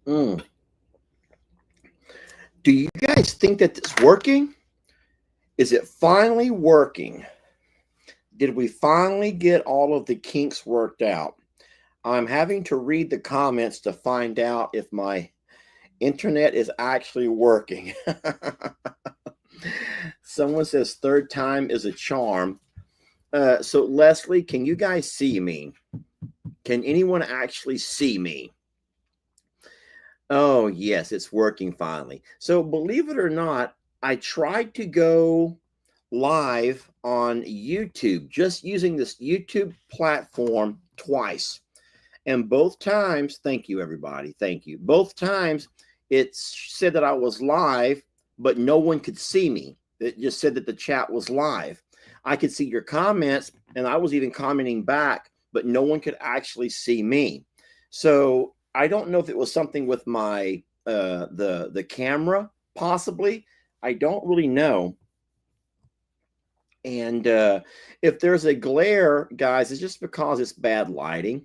Mm. Do you guys think that it's working? Is it finally working? Did we finally get all of the kinks worked out? I'm having to read the comments to find out if my internet is actually working. Someone says third time is a charm. So Leslie, can you guys see me? Can anyone actually see me? Oh, yes, it's working finally. So believe it or not, I tried to go live on YouTube, just using this YouTube platform twice. And both times, thank you, everybody. Thank you. Both times it said that I was live, but no one could see me. It just said that the chat was live. I could see your comments, and I was even commenting back, but no one could actually see me. So I don't know if it was something with my the camera, possibly. I don't really know. And if there's a glare, guys, it's just because it's bad lighting.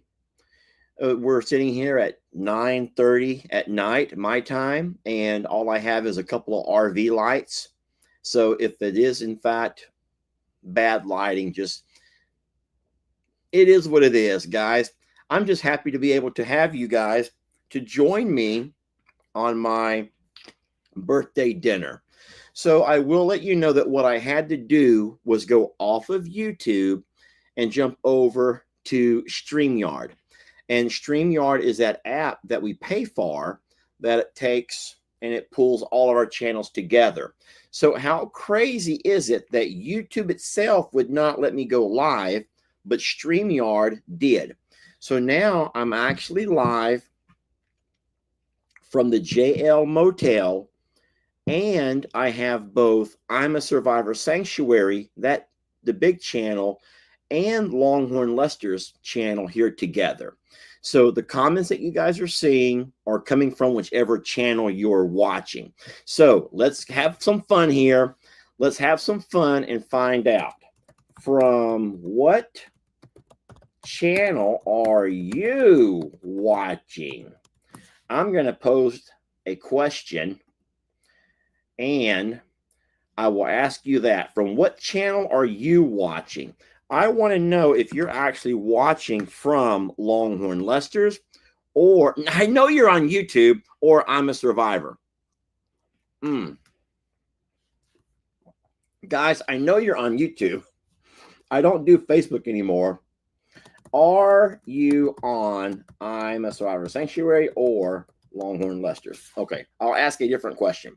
We're sitting here at 9:30 at night, my time, and all I have is a couple of RV lights. So if it is in fact bad lighting, just it is what it is, guys. I'm just happy to be able to have you guys to join me on my birthday dinner. So I will let you know that what I had to do was go off of YouTube and jump over to StreamYard. And StreamYard is that app that we pay for that it takes and it pulls all of our channels together. So how crazy is it that YouTube itself would not let me go live, but StreamYard did? So now I'm actually live from the JL Motel, and I have both I'm a Survivor Sanctuary, that the big channel, and Longhorn Lester's channel here together. So the comments that you guys are seeing are coming from whichever channel you're watching. So let's have some fun here. Let's have some fun and find out from what channel are you watching? I'm going to post a question and I will ask you that. From what channel are you watching? I want to know if you're actually watching from Longhorn Lester's, or I know you're on YouTube, or I'm a Survivor. Guys, I know you're on YouTube. I don't do Facebook anymore. Are you on I'm a Survivor Sanctuary or Longhorn Lester's? Okay, I'll ask a different question.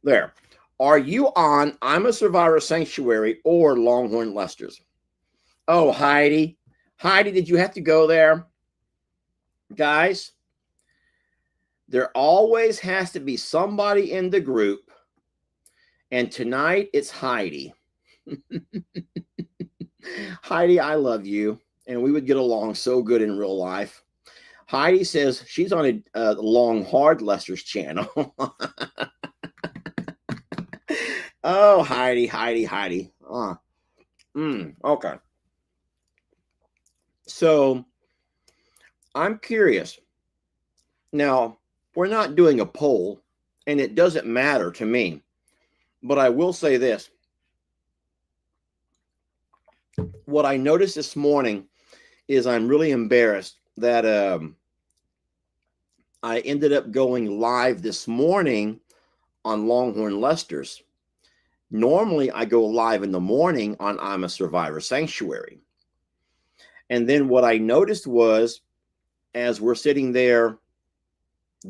There. Are you on I'm a Survivor Sanctuary or Longhorn Lester's? Oh, Heidi. Heidi, did you have to go there? Guys, there always has to be somebody in the group. And tonight it's Heidi. Heidi, I love you. And we would get along so good in real life. Heidi says she's on a Long Hard Lester's channel. Oh, Heidi. Okay. So I'm curious. Now, we're not doing a poll, and it doesn't matter to me. But I will say this. What I noticed this morning is I'm really embarrassed that I ended up going live this morning on Longhorn Lester's. Normally, I go live in the morning on I'm a Survivor Sanctuary. And then what I noticed was, as we're sitting there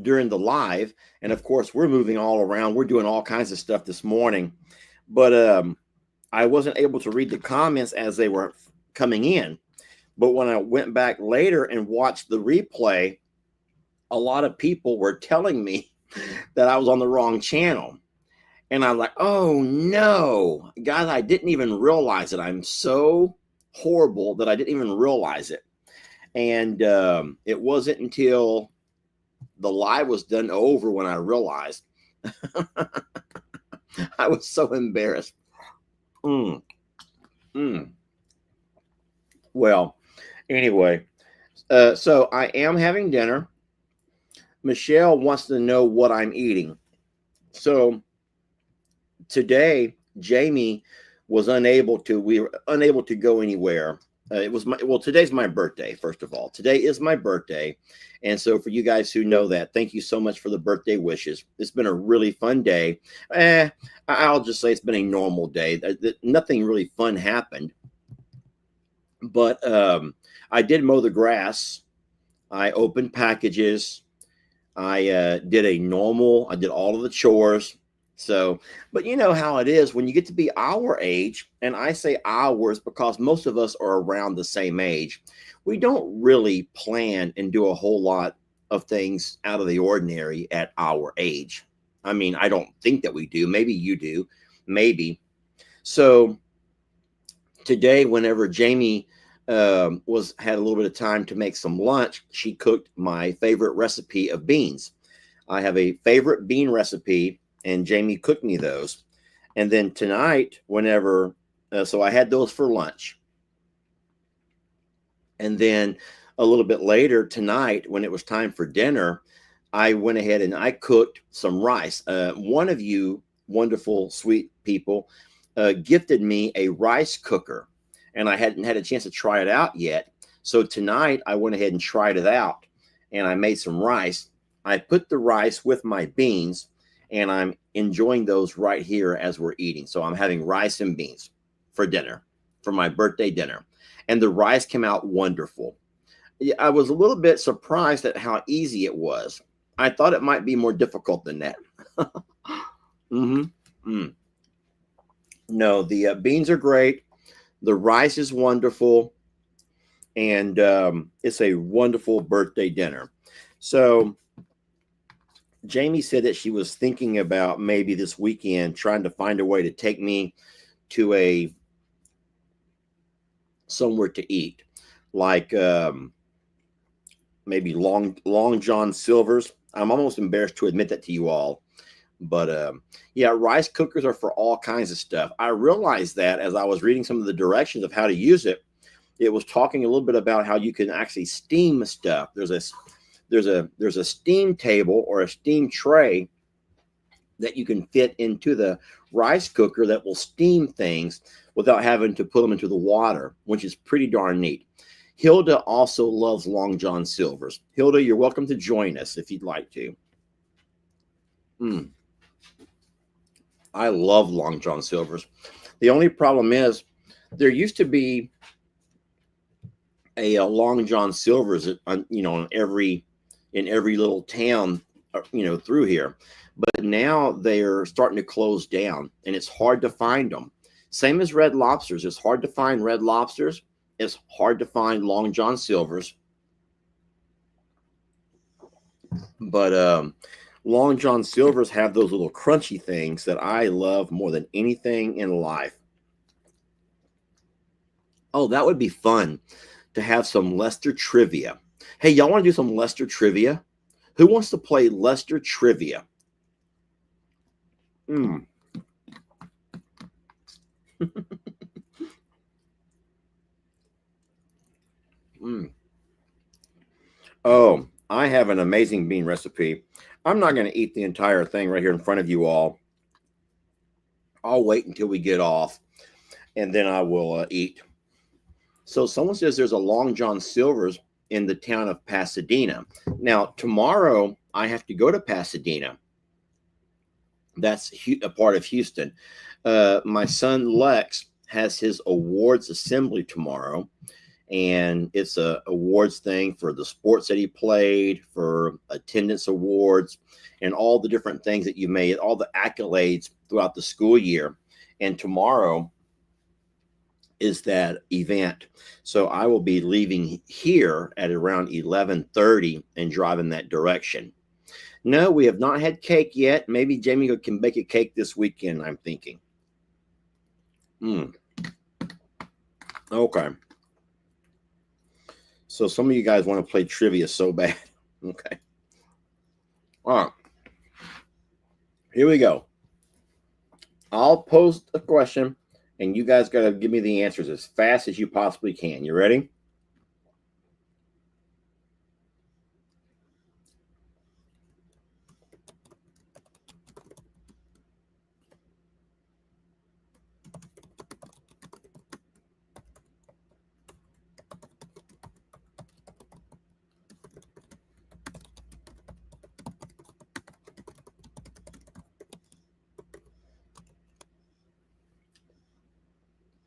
during the live, and of course, we're moving all around. We're doing all kinds of stuff this morning. But I wasn't able to read the comments as they were coming in. But when I went back later and watched the replay, a lot of people were telling me that I was on the wrong channel. And I'm like, oh no, guys, I didn't even realize it. I'm so horrible that I didn't even realize it. And it wasn't until the live was done over when I realized. I was so embarrassed. Well, anyway, So I am having dinner. Michelle wants to know what I'm eating. So today, Jamie was unable to. We were unable to go anywhere. It was my well. Today's my birthday. First of all, today is my birthday, and so for you guys who know that, thank you so much for the birthday wishes. It's been a really fun day. I'll just say it's been a normal day. Nothing really fun happened, but I did mow the grass. I opened packages. I did all of the chores. So, but you know how it is when you get to be our age, and I say ours because most of us are around the same age. We don't really plan and do a whole lot of things out of the ordinary at our age. I mean, I don't think that we do. Maybe you do. Maybe. So today, whenever Jamie was had a little bit of time to make some lunch, she cooked my favorite recipe of beans. I have a favorite bean recipe, and Jamie cooked me those. And then tonight, so I had those for lunch. And then a little bit later tonight, when it was time for dinner, I went ahead and I cooked some rice. One of you wonderful, sweet people gifted me a rice cooker, and I hadn't had a chance to try it out yet. So tonight, I went ahead and tried it out, and I made some rice. I put the rice with my beans, and I'm enjoying those right here as we're eating. So I'm having rice and beans for dinner, for my birthday dinner. And the rice came out wonderful. I was a little bit surprised at how easy it was. I thought it might be more difficult than that. mm-hmm. Mm. No, the beans are great. The rice is wonderful. And it's a wonderful birthday dinner. So Jamie said that she was thinking about maybe this weekend trying to find a way to take me to somewhere to eat, like maybe Long John Silver's. I'm almost embarrassed to admit that to you all, but yeah, rice cookers are for all kinds of stuff. I realized that as I was reading some of the directions of how to use it. It was talking a little bit about how you can actually steam stuff. There's a steam table or a steam tray that you can fit into the rice cooker that will steam things without having to put them into the water, which is pretty darn neat. Hilda also loves Long John Silver's. Hilda, you're welcome to join us if you'd like to. I love Long John Silver's. The only problem is there used to be a Long John Silver's, in every little town, through here. But now they're starting to close down, and it's hard to find them. Same as Red Lobsters. It's hard to find Red Lobsters. It's hard to find Long John Silver's. But Long John Silver's have those little crunchy things that I love more than anything in life. Oh, that would be fun to have some Lester trivia. Hey, y'all want to do some Lester trivia? Who wants to play Lester trivia? Oh, I have an amazing bean recipe. I'm not going to eat the entire thing right here in front of you all. I'll wait until we get off, and then I will eat. So someone says there's a Long John Silver's in the town of Pasadena. Now, tomorrow I have to go to Pasadena. That's a part of Houston. My son Lex has his awards assembly tomorrow, and it's a awards thing for the sports that he played, for attendance awards, and all the different things that you made, all the accolades throughout the school year. And tomorrow is that event. So I will be leaving here at around 11:30 and driving that direction. No, we have not had cake yet. Maybe Jamie can bake a cake this weekend, I'm thinking. Okay. So some of you guys want to play trivia so bad. Okay. All right. Here we go. I'll post a question, and you guys got to give me the answers as fast as you possibly can. You ready?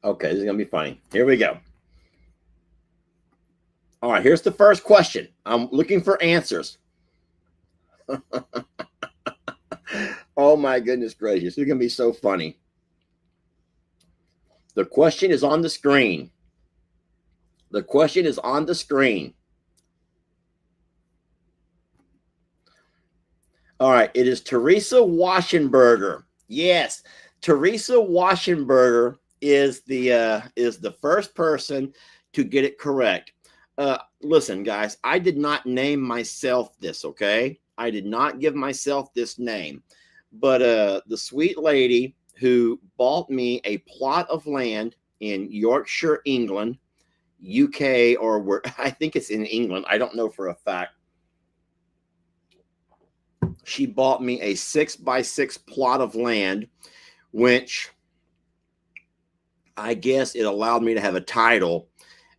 Okay, this is going to be funny. Here we go. All right, here's the first question. I'm looking for answers. Oh my goodness gracious. It's going to be so funny. The question is on the screen. The question is on the screen. All right, it is Teresa Waschenberger. Yes, Teresa Waschenberger is the first person to get it correct. Listen, guys, I did not name myself this, okay? I did not give myself this name. But the sweet lady who bought me a plot of land in Yorkshire, England, UK, or where I think it's in England. I don't know for a fact. She bought me a 6x6 plot of land, which I guess it allowed me to have a title.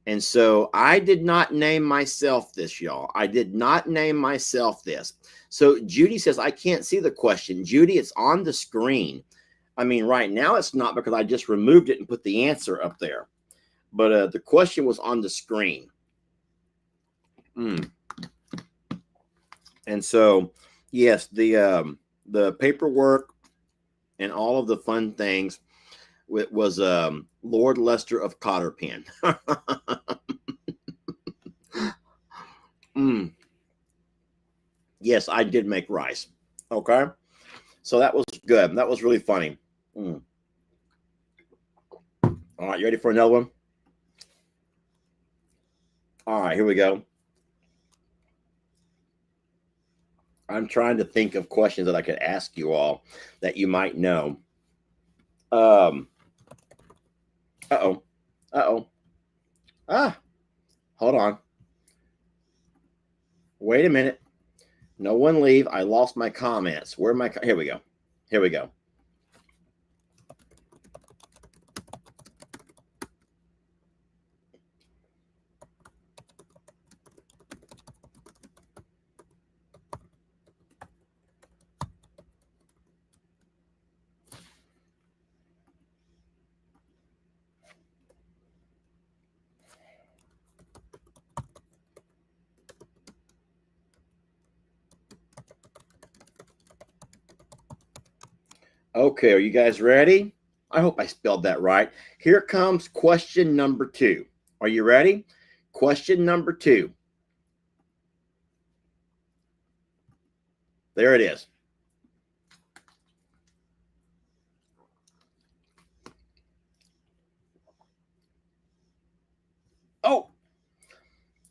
And so I did not name myself this, y'all. I did not name myself this. So Judy says, I can't see the question. Judy, it's on the screen. I mean, right now it's not because I just removed it and put the answer up there. But the question was on the screen. And so, yes, the paperwork and all of the fun things, it was Lord Lester of Cotterpen. Yes, I did make rice. Okay. So that was good. That was really funny. All right, you ready for another one? All right, here we go. I'm trying to think of questions that I could ask you all that you might know. Uh-oh. Ah, hold on. Wait a minute. No one leave. I lost my comments. Where am I? Here we go. Here we go. Okay, are you guys ready? I hope I spelled that right. Here comes question number 2. Are you ready? Question number 2. There it is. Oh,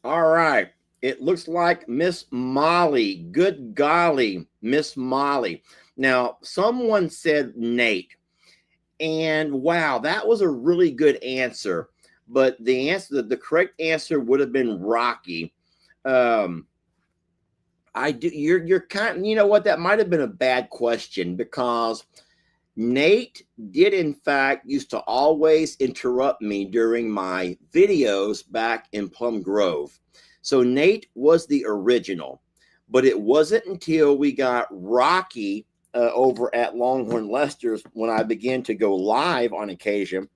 all right. It looks like Miss Molly. Good golly, Miss Molly. Now, someone said Nate. And wow, that was a really good answer. But the answer, the correct answer would have been Rocky. I do. You're kind. You know what? That might have been a bad question because Nate did, in fact, used to always interrupt me during my videos back in Plum Grove. So Nate was the original, but it wasn't until we got Rocky over at Longhorn Lester's when I began to go live on occasion.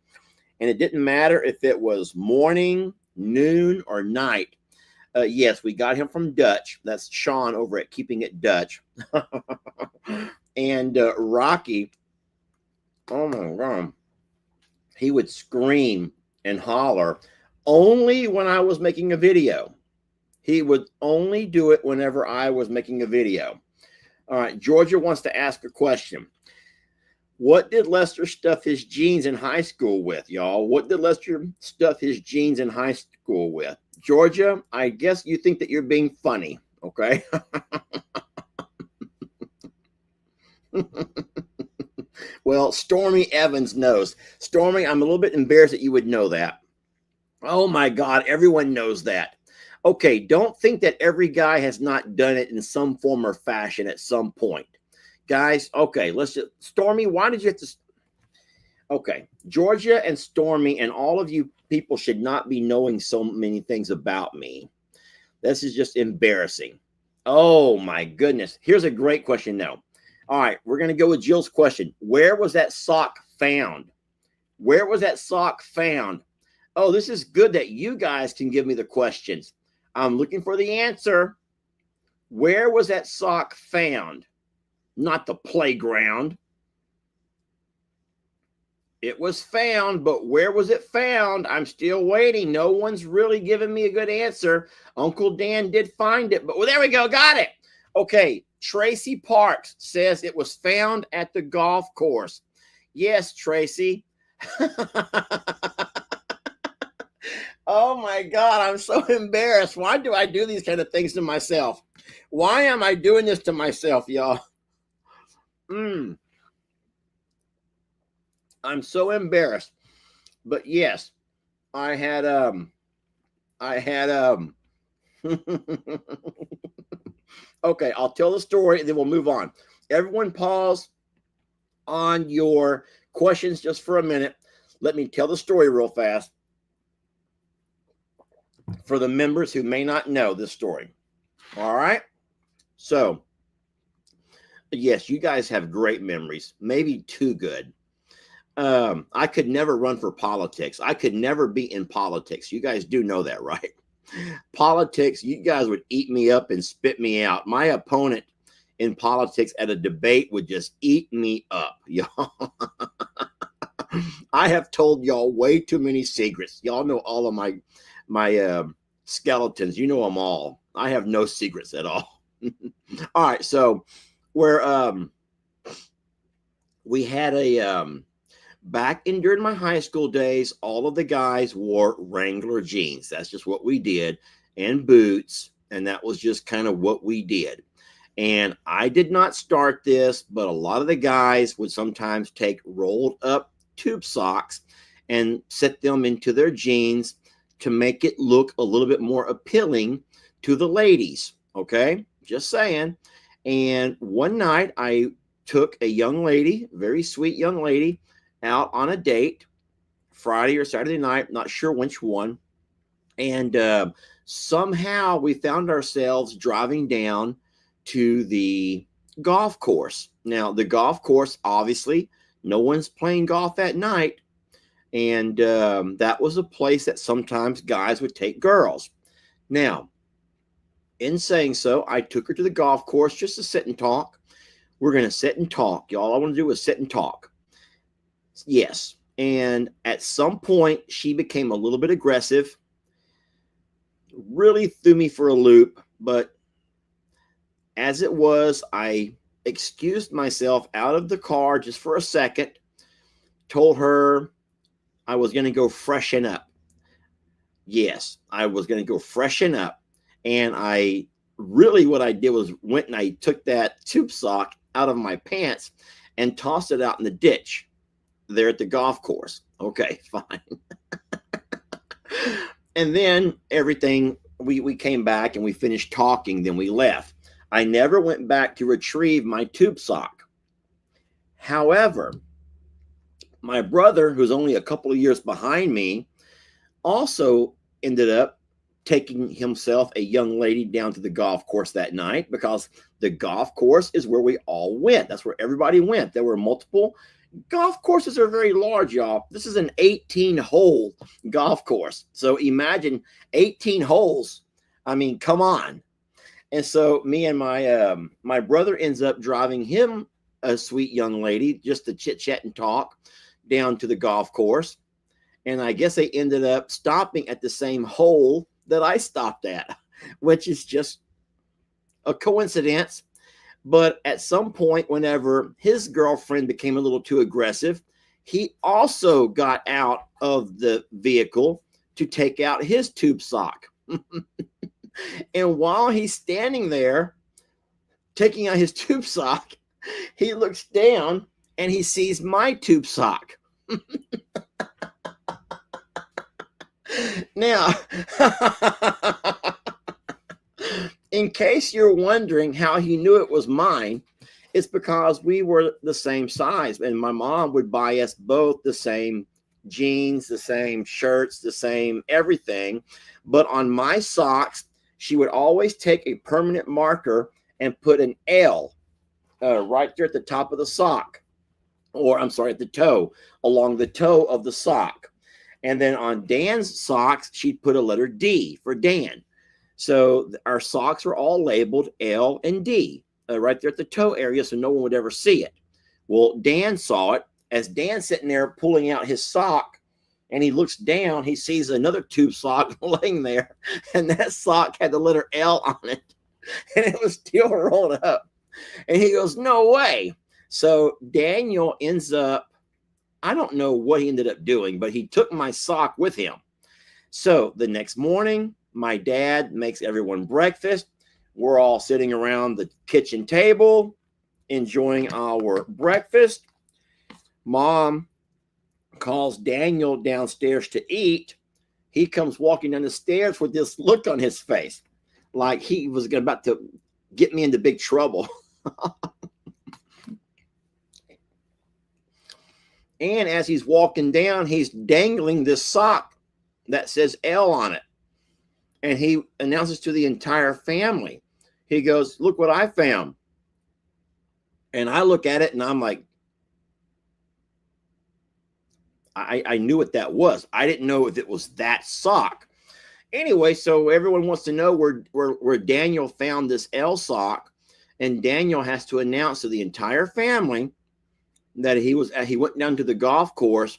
And it didn't matter if it was morning, noon, or night. Yes, we got him from Dutch. That's Sean over at Keeping It Dutch. And Rocky, oh my God, he would scream and holler only when I was making a video. He would only do it whenever I was making a video. All right, Georgia wants to ask a question. What did Lester stuff his jeans in high school with, y'all? What did Lester stuff his jeans in high school with? Georgia, I guess you think that you're being funny, okay? Well, Stormy Evans knows. Stormy, I'm a little bit embarrassed that you would know that. Oh my God, everyone knows that. Okay, don't think that every guy has not done it in some form or fashion at some point. Guys, okay, let's just, Stormy, why did you have to? Okay, Georgia and Stormy and all of you people should not be knowing so many things about me. This is just embarrassing. Oh my goodness. Here's a great question now. All right, we're going to go with Jill's question. Where was that sock found? Where was that sock found? Oh, this is good that you guys can give me the questions. I'm looking for the answer. Where was that sock found? Not the playground. It was found, but where was it found? I'm still waiting. No one's really giving me a good answer. Uncle Dan did find it, but well, there we go. Got it. Okay. Tracy Parks says it was found at the golf course. Yes, Tracy. Oh my God, I'm so embarrassed. Why do I do these kind of things to myself? Why am I doing this to myself, y'all? I'm so embarrassed. But yes, I had okay, I'll tell the story and then we'll move on. Everyone pause on your questions just for a minute. Let me tell the story real fast for the members who may not know this story. All right. So, yes, you guys have great memories, maybe too good. I could never run for politics. I could never be in politics. You guys do know that, right? Politics, you guys would eat me up and spit me out. My opponent in politics at a debate would just eat me up, y'all. I have told y'all way too many secrets. Y'all know all of my skeletons. You know them all. I have no secrets at all. All right, so we had a back during my high school days, all of the guys wore Wrangler jeans. That's just what we did, and boots, and that was just kind of what we did. And I did not start this, but a lot of the guys would sometimes take rolled up tube socks and set them into their jeans to make it look a little bit more appealing to the ladies. Okay, just saying. And one night I took a young lady, very sweet young lady, out on a date, Friday or Saturday night, not sure which one. And somehow we found ourselves driving down to the golf course. Now, the golf course, obviously, no one's playing golf at night. And that was a place that sometimes guys would take girls. Now, in saying so, I took her to the golf course just to sit and talk. We're going to sit and talk. Y'all, I want to do is sit and talk. Yes. And at some point, she became a little bit aggressive, really threw me for a loop. But as it was, I excused myself out of the car just for a second, told her I was going to go freshen up. Yes, I was going to go freshen up. And what I did was went and I took that tube sock out of my pants and tossed it out in the ditch there at the golf course. Okay, fine. And then everything, we came back and we finished talking, then we left. I never went back to retrieve my tube sock. However, my brother, who's only a couple of years behind me, also ended up taking himself a young lady down to the golf course that night, because the golf course is where we all went. That's where everybody went. There were multiple golf courses are very large, y'all. This is an 18-hole golf course. So imagine 18 holes. I mean, come on. And so me and my brother ends up driving him, a sweet young lady, just to chit chat and talk, down to the golf course. And I guess they ended up stopping at the same hole that I stopped at, which is just a coincidence. But at some point, whenever his girlfriend became a little too aggressive, he also got out of the vehicle to take out his tube sock. And while he's standing there taking out his tube sock, he looks down and he sees my tube sock. Now, in case you're wondering how he knew it was mine, it's because we were the same size, and my mom would buy us both the same jeans, the same shirts, the same everything. But on my socks, she would always take a permanent marker and put an L right there at the top of the sock. or I'm sorry, at the toe, along the toe of the sock. And then on Dan's socks, she'd put a letter D for Dan. So our socks were all labeled L and D right there at the toe area, so no one would ever see it. Well, Dan saw it as Dan's sitting there pulling out his sock, and he looks down. He sees another tube sock laying there, and that sock had the letter L on it, and it was still rolled up. And he goes, "No way." So Daniel ends up, I don't know what he ended up doing, but he took my sock with him. So the next morning, my dad makes everyone breakfast. We're all sitting around the kitchen table, enjoying our breakfast. Mom calls Daniel downstairs to eat. He comes walking down the stairs with this look on his face, like he was about to get me into big trouble. And as he's walking down, he's dangling this sock that says L on it. And he announces to the entire family. He goes, "Look what I found." And I look at it and I'm like, I knew what that was. I didn't know if it was that sock. Anyway, so everyone wants to know where Daniel found this L sock. And Daniel has to announce to the entire family that he went down to the golf course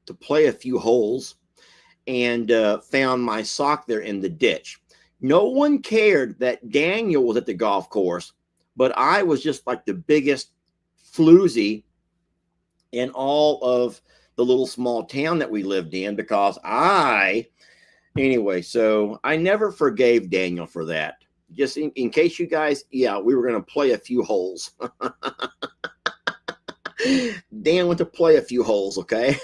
to play a few holes and found my sock there in the ditch. No one cared that Daniel was at the golf course, but I was just like the biggest floozy in all of the little small town that we lived in, because anyway, so I never forgave Daniel for that. Just in case you guys, yeah, we were going to play a few holes. Dan went to play a few holes, okay?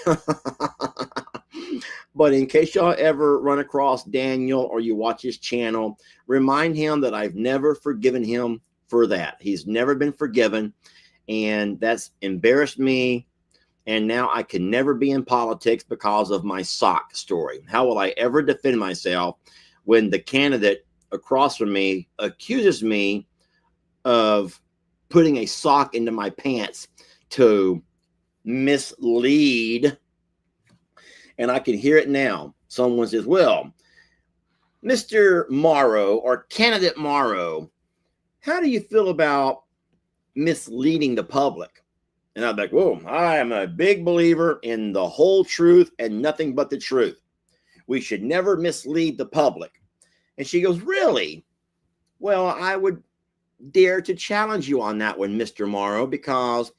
But in case y'all ever run across Daniel or you watch his channel, remind him that I've never forgiven him for that. He's never been forgiven, and that's embarrassed me. And now I can never be in politics because of my sock story. How will I ever defend myself when the candidate across from me accuses me of putting a sock into my pants to mislead? And I can hear it now. Someone says, "Well, Mr. Morrow or Candidate Morrow, how do you feel about misleading the public?" And I'm like, "Whoa, I am a big believer in the whole truth and nothing but the truth. We should never mislead the public." And she goes, "Really? Well, I would dare to challenge you on that one, Mr. Morrow, because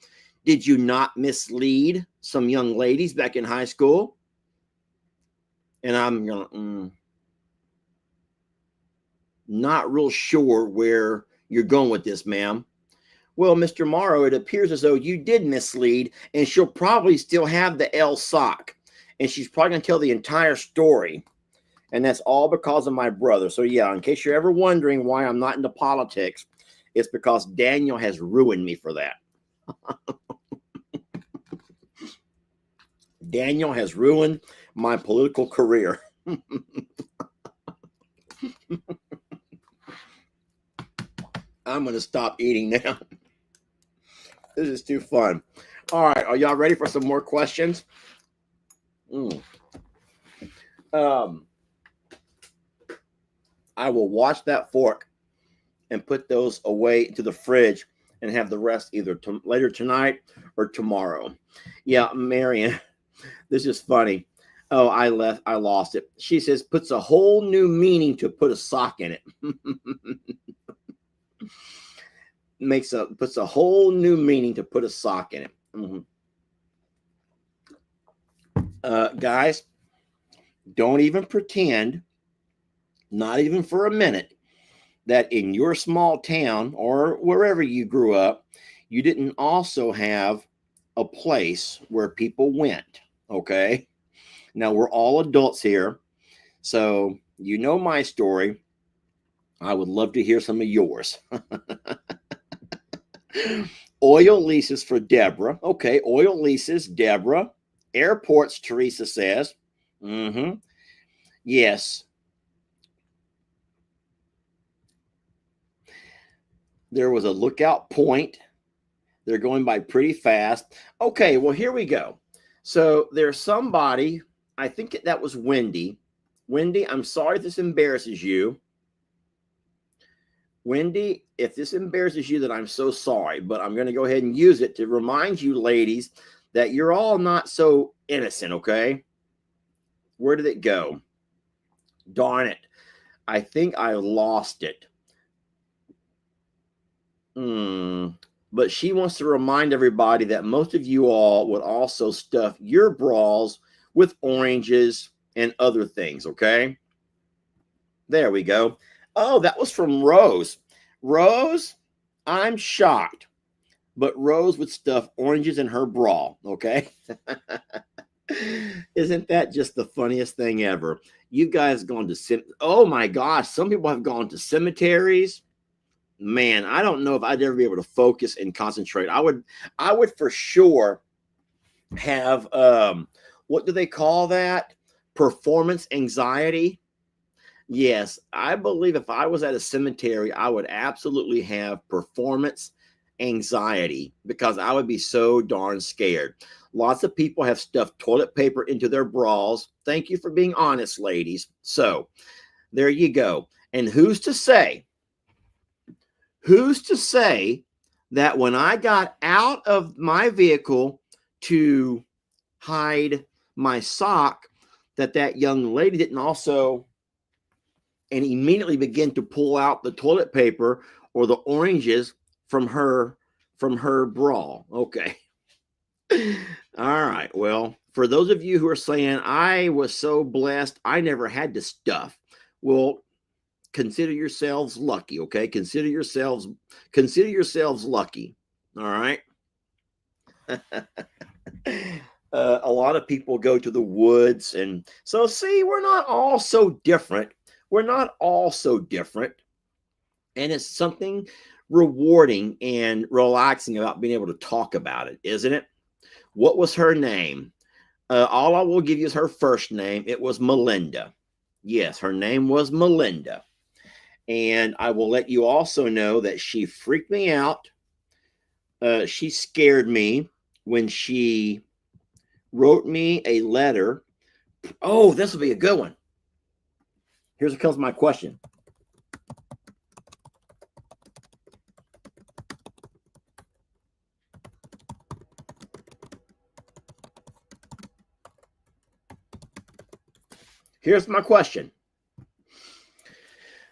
did you not mislead some young ladies back in high school?" And I'm going, not real sure where you're going with this, ma'am. "Well, Mr. Morrow, it appears as though you did mislead, and she'll probably still have the L sock. And she's probably going to tell the entire story. And that's all because of my brother." So, yeah, in case you're ever wondering why I'm not into politics, it's because Daniel has ruined me for that. Daniel has ruined my political career. I'm going to stop eating now. This is too fun. All right, are y'all ready for some more questions? I will wash that fork and put those away into the fridge and have the rest either later tonight or tomorrow. Yeah, Marion, this is funny. Oh, I lost it. She says, puts a whole new meaning to put a sock in it. Puts a whole new meaning to put a sock in it. Guys, don't even pretend, not even for a minute, that in your small town or wherever you grew up, you didn't also have a place where people went. Okay. Now we're all adults here, so you know my story. I would love to hear some of yours. Oil leases for Deborah. Okay, oil leases, Deborah. Airports, Teresa says. Yes. There was a lookout point They're going by pretty fast. Okay, well, here we go. So there's somebody, I think that was Wendy. Wendy, I'm sorry if this embarrasses you. Wendy, if this embarrasses you, then I'm so sorry, but I'm going to go ahead and use it to remind you, ladies, that you're all not so innocent, okay? Where did it go? Darn it. I think I lost it. But she wants to remind everybody that most of you all would also stuff your bras with oranges and other things, okay? There we go. Oh, that was from Rose. Rose, I'm shocked, but Rose would stuff oranges in her bra, okay? Isn't that just the funniest thing ever? You guys gone to oh my gosh, some people have gone to cemeteries. Man, I don't know if I'd ever be able to focus and concentrate. I would for sure have what do they call that? Performance anxiety. Yes, I believe if I was at a cemetery, I would absolutely have performance anxiety because I would be so darn scared. Lots of people have stuffed toilet paper into their bras. Thank you for being honest, ladies. So there you go. And who's to say that when I got out of my vehicle to hide my sock, that young lady didn't also and immediately begin to pull out the toilet paper or the oranges from her bra. Okay. All right. Well, for those of you who are saying I was so blessed, I never had to stuff. Well, consider yourselves lucky, okay? Consider yourselves lucky. All right. A lot of people go to the woods, and so see, we're not all so different. We're not all so different. And it's something rewarding and relaxing about being able to talk about it, isn't it? What was her name? All I will give you is her first name. It was Melinda. Yes, her name was Melinda. And I will let you also know that she freaked me out. She scared me when she wrote me a letter. Oh, this will be a good one. Here's what comes my question. Here's my question.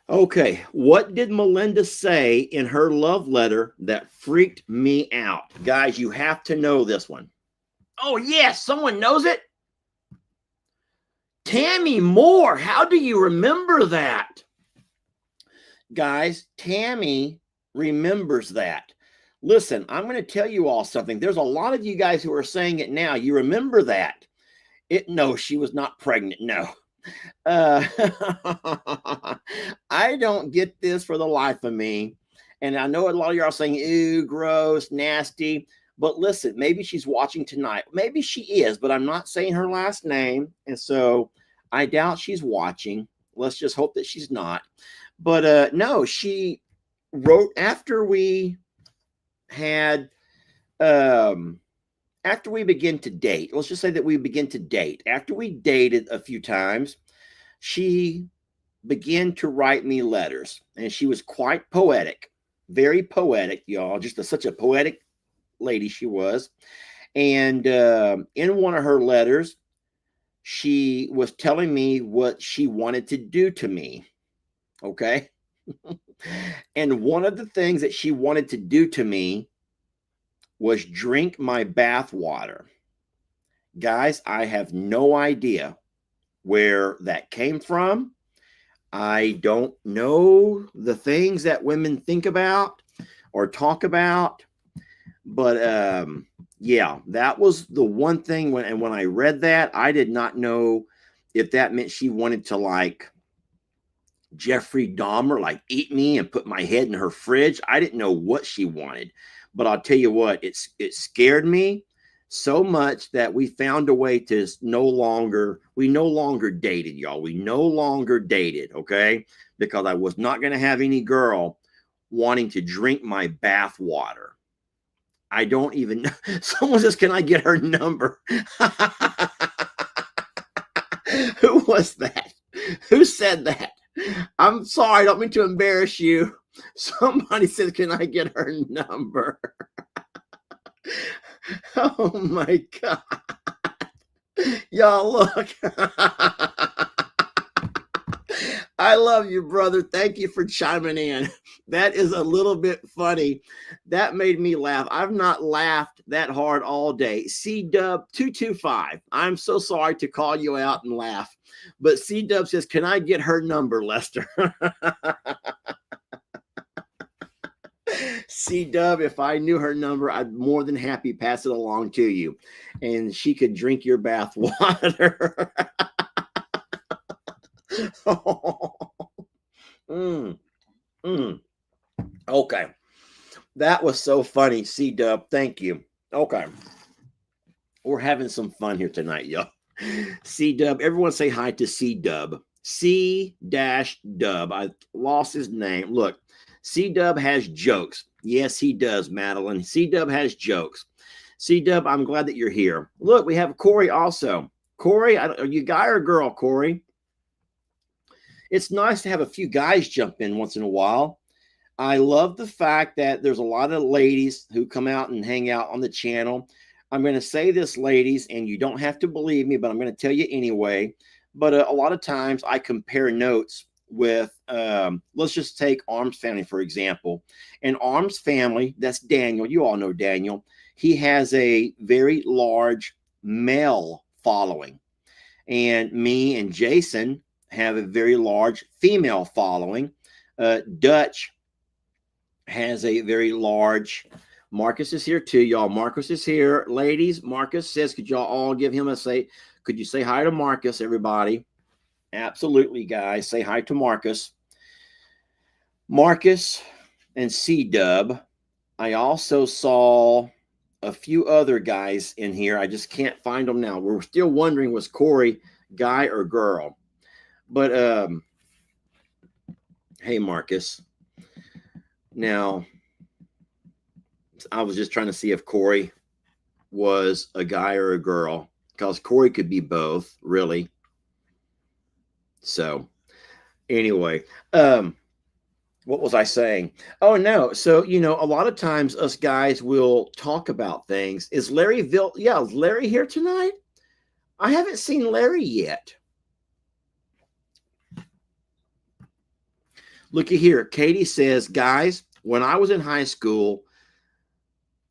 Okay, what did Melinda say in her love letter that freaked me out? Guys, you have to know this one. Oh, yes, someone knows it. Tammy Moore, how do you remember that? Guys, Tammy remembers that. Listen, I'm going to tell you all something. There's a lot of you guys who are saying it now. You remember that. No, she was not pregnant. No. I don't get this for the life of me. And I know a lot of you are saying, ew, gross, nasty. But listen, maybe she's watching tonight. Maybe she is, but I'm not saying her last name. And so I doubt she's watching. Let's just hope that she's not. But no, she wrote after we had after we begin to date, let's just say that we begin to date. After we dated a few times, she began to write me letters, and she was quite poetic, very poetic, y'all. Just such a poetic lady she was. And in one of her letters, she was telling me what she wanted to do to me. Okay. And one of the things that she wanted to do to me was drink my bath water. Guys, I have no idea where that came from. I don't know the things that women think about or talk about. But yeah, that was the one thing when I read that, I did not know if that meant she wanted to like Jeffrey Dahmer, like eat me and put my head in her fridge. I didn't know what she wanted. But I'll tell you what, it scared me so much that we found a way to no longer dated, y'all. We no longer dated, okay? Because I was not going to have any girl wanting to drink my bath water. I don't even know. Someone says, can I get her number? Who was that? Who said that? I'm sorry. I don't mean to embarrass you. Somebody says, can I get her number? Oh my God. Y'all look. I love you, brother. Thank you for chiming in. That is a little bit funny. That made me laugh. I've not laughed that hard all day. C-Dub225. I'm so sorry to call you out and laugh. But C-Dub says, can I get her number, Lester? C-Dub, if I knew her number, I'd more than happy pass it along to you. And she could drink your bath water. mm, mm. Okay. That was so funny, C-Dub. Thank you. Okay. We're having some fun here tonight, y'all. C-Dub. Everyone say hi to C-Dub. C-Dub. I lost his name. Look, C-Dub has jokes. Yes, he does, Madeline. C-Dub has jokes. C-Dub, I'm glad that you're here. Look, we have Corey also. Corey, are you a guy or a girl, Corey? It's nice to have a few guys jump in once in a while. I love the fact that there's a lot of ladies who come out and hang out on the channel. I'm going to say this, ladies, and you don't have to believe me, but I'm going to tell you anyway. But a lot of times I compare notes with, let's just take Arms Family, for example. And Arms Family, that's Daniel. You all know Daniel. He has a very large male following. And me and Jason have a very large female following. Dutch has a very large. Marcus is here too, y'all. Marcus is here. Ladies, Marcus says, could y'all all give him a say? Could you say hi to Marcus, everybody? Absolutely, guys. Say hi to Marcus. Marcus and C-Dub. I also saw a few other guys in here. I just can't find them now. We're still wondering, was Corey guy or girl? But hey, Marcus. Now, I was just trying to see if Corey was a guy or a girl, because Corey could be both, really. So, anyway, what was I saying? Oh, no. So, you know, a lot of times us guys will talk about things. Is Larry yeah, is Larry here tonight? I haven't seen Larry yet. Looky here. Katie says, guys, when I was in high school,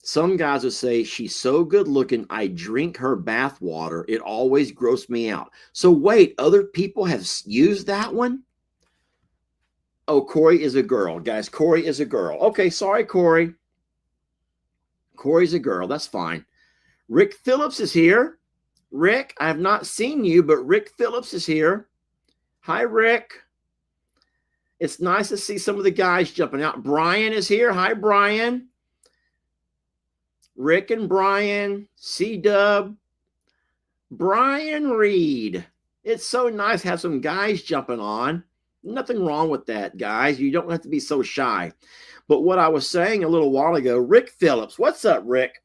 some guys would say, she's so good looking, I drink her bath water. It always grossed me out. So wait, other people have used that one? Oh, Corey is a girl. Guys, Corey is a girl. Okay, sorry, Corey. Corey's a girl. That's fine. Rick Phillips is here. Rick, I have not seen you, but Rick Phillips is here. Hi, Rick. It's nice to see some of the guys jumping out. Brian is here. Hi, Brian. Rick and Brian, C-Dub, Brian Reed. It's so nice to have some guys jumping on. Nothing wrong with that, guys. You don't have to be so shy. But what I was saying a little while ago, Rick Phillips, what's up, Rick?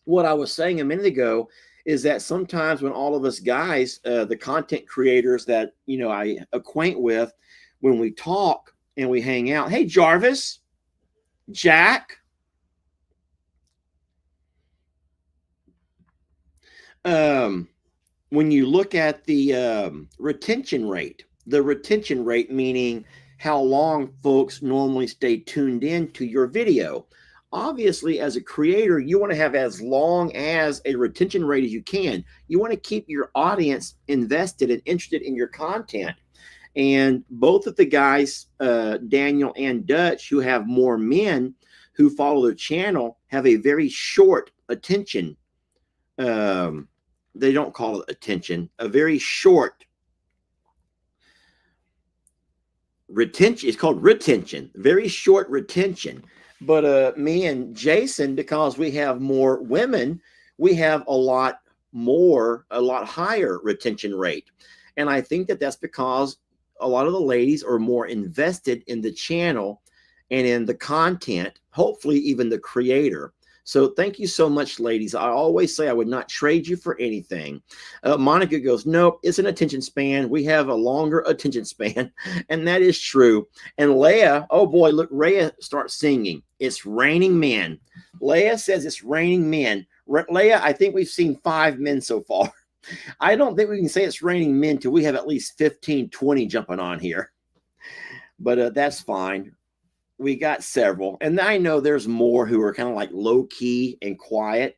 What I was saying a minute ago is that sometimes when all of us guys, the content creators that, you know, I acquaint with, when we talk and we hang out, hey, Jarvis, Jack, when you look at the retention rate meaning how long folks normally stay tuned in to your video. Obviously, as a creator, you want to have as long as a retention rate as you can. You want to keep your audience invested and interested in your content. And both of the guys, Daniel and Dutch, who have more men who follow their channel, have a very short attention. They don't call it attention, a very short retention. It's called retention, very short retention. But me and Jason, because we have more women, we have a lot higher retention rate. And I think that that's because a lot of the ladies are more invested in the channel and in the content, hopefully even the creator. So thank you so much, ladies. I always say I would not trade you for anything. Monica goes, nope, it's an attention span. We have a longer attention span. And that is true. And Leah, oh boy, look, Rhea starts singing. It's raining men. Leah says it's raining men. Leah, I think we've seen 5 men so far. I don't think we can say it's raining men till we have at least 15, 20 jumping on here. But that's fine. We got several. And I know there's more who are kind of like low key and quiet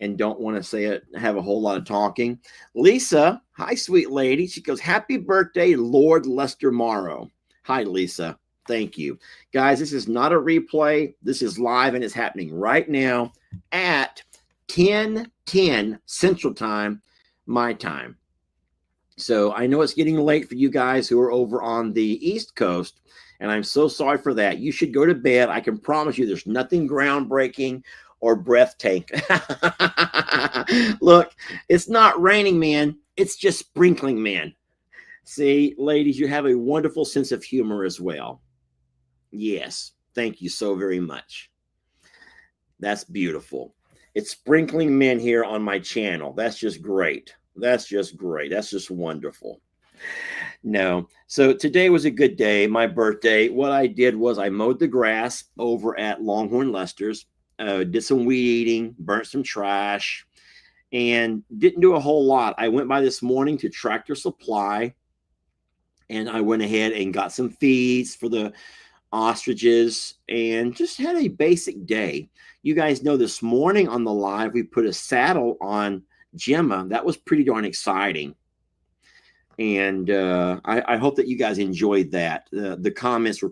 and don't want to say it, have a whole lot of talking. Lisa, hi, sweet lady. She goes, happy birthday, Lord Lester Morrow. Hi, Lisa. Thank you. Guys, this is not a replay. This is live and it's happening right now at 10:10 Central Time, my time. So I know it's getting late for you guys who are over on the East Coast, and I'm so sorry for that. You should go to bed. I can promise you there's nothing groundbreaking or breathtaking. Look, it's not raining, man. It's just sprinkling, man. See, ladies, you have a wonderful sense of humor as well. Yes, thank you so very much. That's beautiful. It's sprinkling men here on my channel. That's just great. That's just great. That's just wonderful. No. So today was a good day, my birthday. What I did was I mowed the grass over at Longhorn Lester's, did some weed eating, burnt some trash, and didn't do a whole lot. I went by this morning to Tractor Supply, and I went ahead and got some feeds for the ostriches and just had a basic day. You guys know this morning on the live, we put a saddle on Gemma. That was pretty darn exciting. And I hope that you guys enjoyed that. The comments were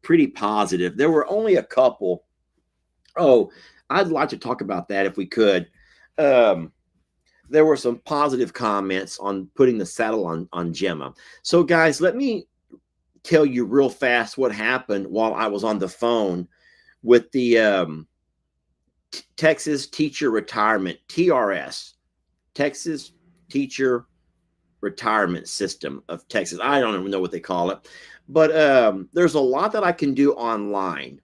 pretty positive. There were only a couple. Oh, I'd like to talk about that if we could. There were some positive comments on putting the saddle on Gemma. So guys, let me tell you real fast what happened while I was on the phone with the Texas Teacher Retirement, TRS, Texas Teacher Retirement System of Texas. I don't even know what they call it, but there's a lot that I can do online,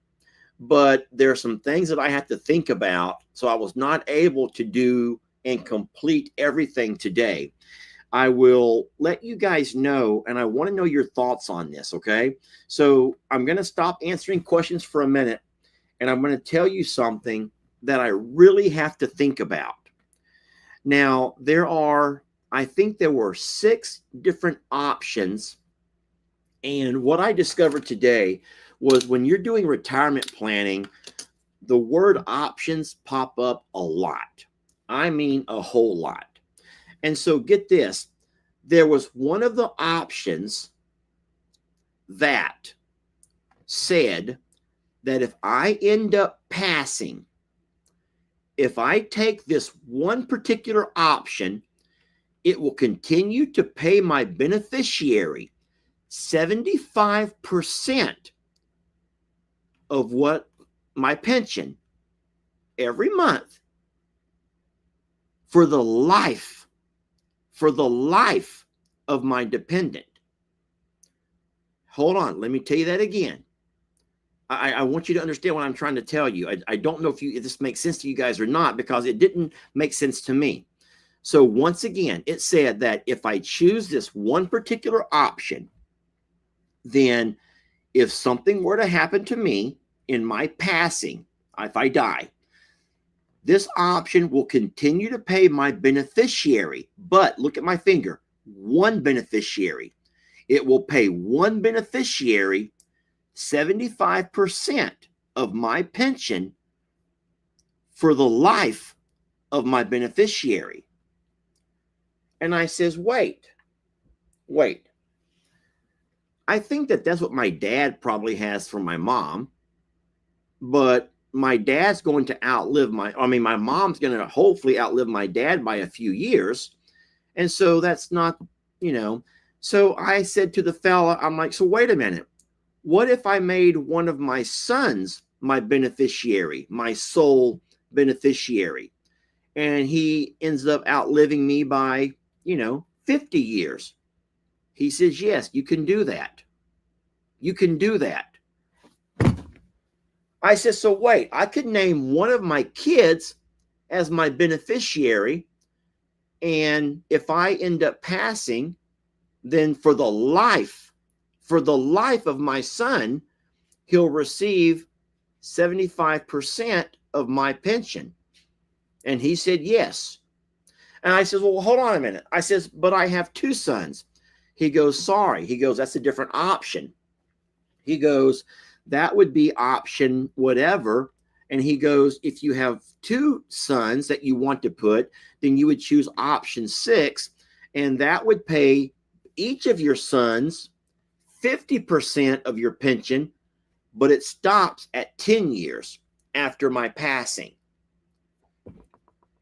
but there are some things that I have to think about. So I was not able to do and complete everything today. I will let you guys know, and I want to know your thoughts on this, okay? So I'm going to stop answering questions for a minute, and I'm going to tell you something that I really have to think about. Now, I think there were 6 different options, and what I discovered today was when you're doing retirement planning, the word options pop up a lot. I mean, a whole lot. And so get this, there was one of the options that said that if I end up passing, if I take this one particular option, it will continue to pay my beneficiary 75% of what my pension every month for the life of my dependent. Hold on, let me tell you that again. I want you to understand what I'm trying to tell you. I don't know if this makes sense to you guys or not, because it didn't make sense to me. So once again, it said that if I choose this one particular option, then if something were to happen to me in my passing, if I die, this option will continue to pay my beneficiary, but look at my finger, one beneficiary. It will pay one beneficiary 75% of my pension for the life of my beneficiary. And I says, wait. I think that's what my dad probably has for my mom, but my dad's going to outlive my mom's going to hopefully outlive my dad by a few years. And so that's not, so I said to the fella, I'm like, so wait a minute. What if I made one of my sons my beneficiary, my sole beneficiary, and he ends up outliving me by, 50 years? He says, yes, you can do that. You can do that. I said, so wait, I could name one of my kids as my beneficiary. And if I end up passing, then for the life of my son, he'll receive 75% of my pension. And he said, yes. And I said, well, hold on a minute. I says, but I have two sons. He goes, sorry. He goes, that's a different option. He goes, that would be option whatever. And he goes, if you have two sons that you want to put, then you would choose option 6. And that would pay each of your sons 50% of your pension, but it stops at 10 years after my passing.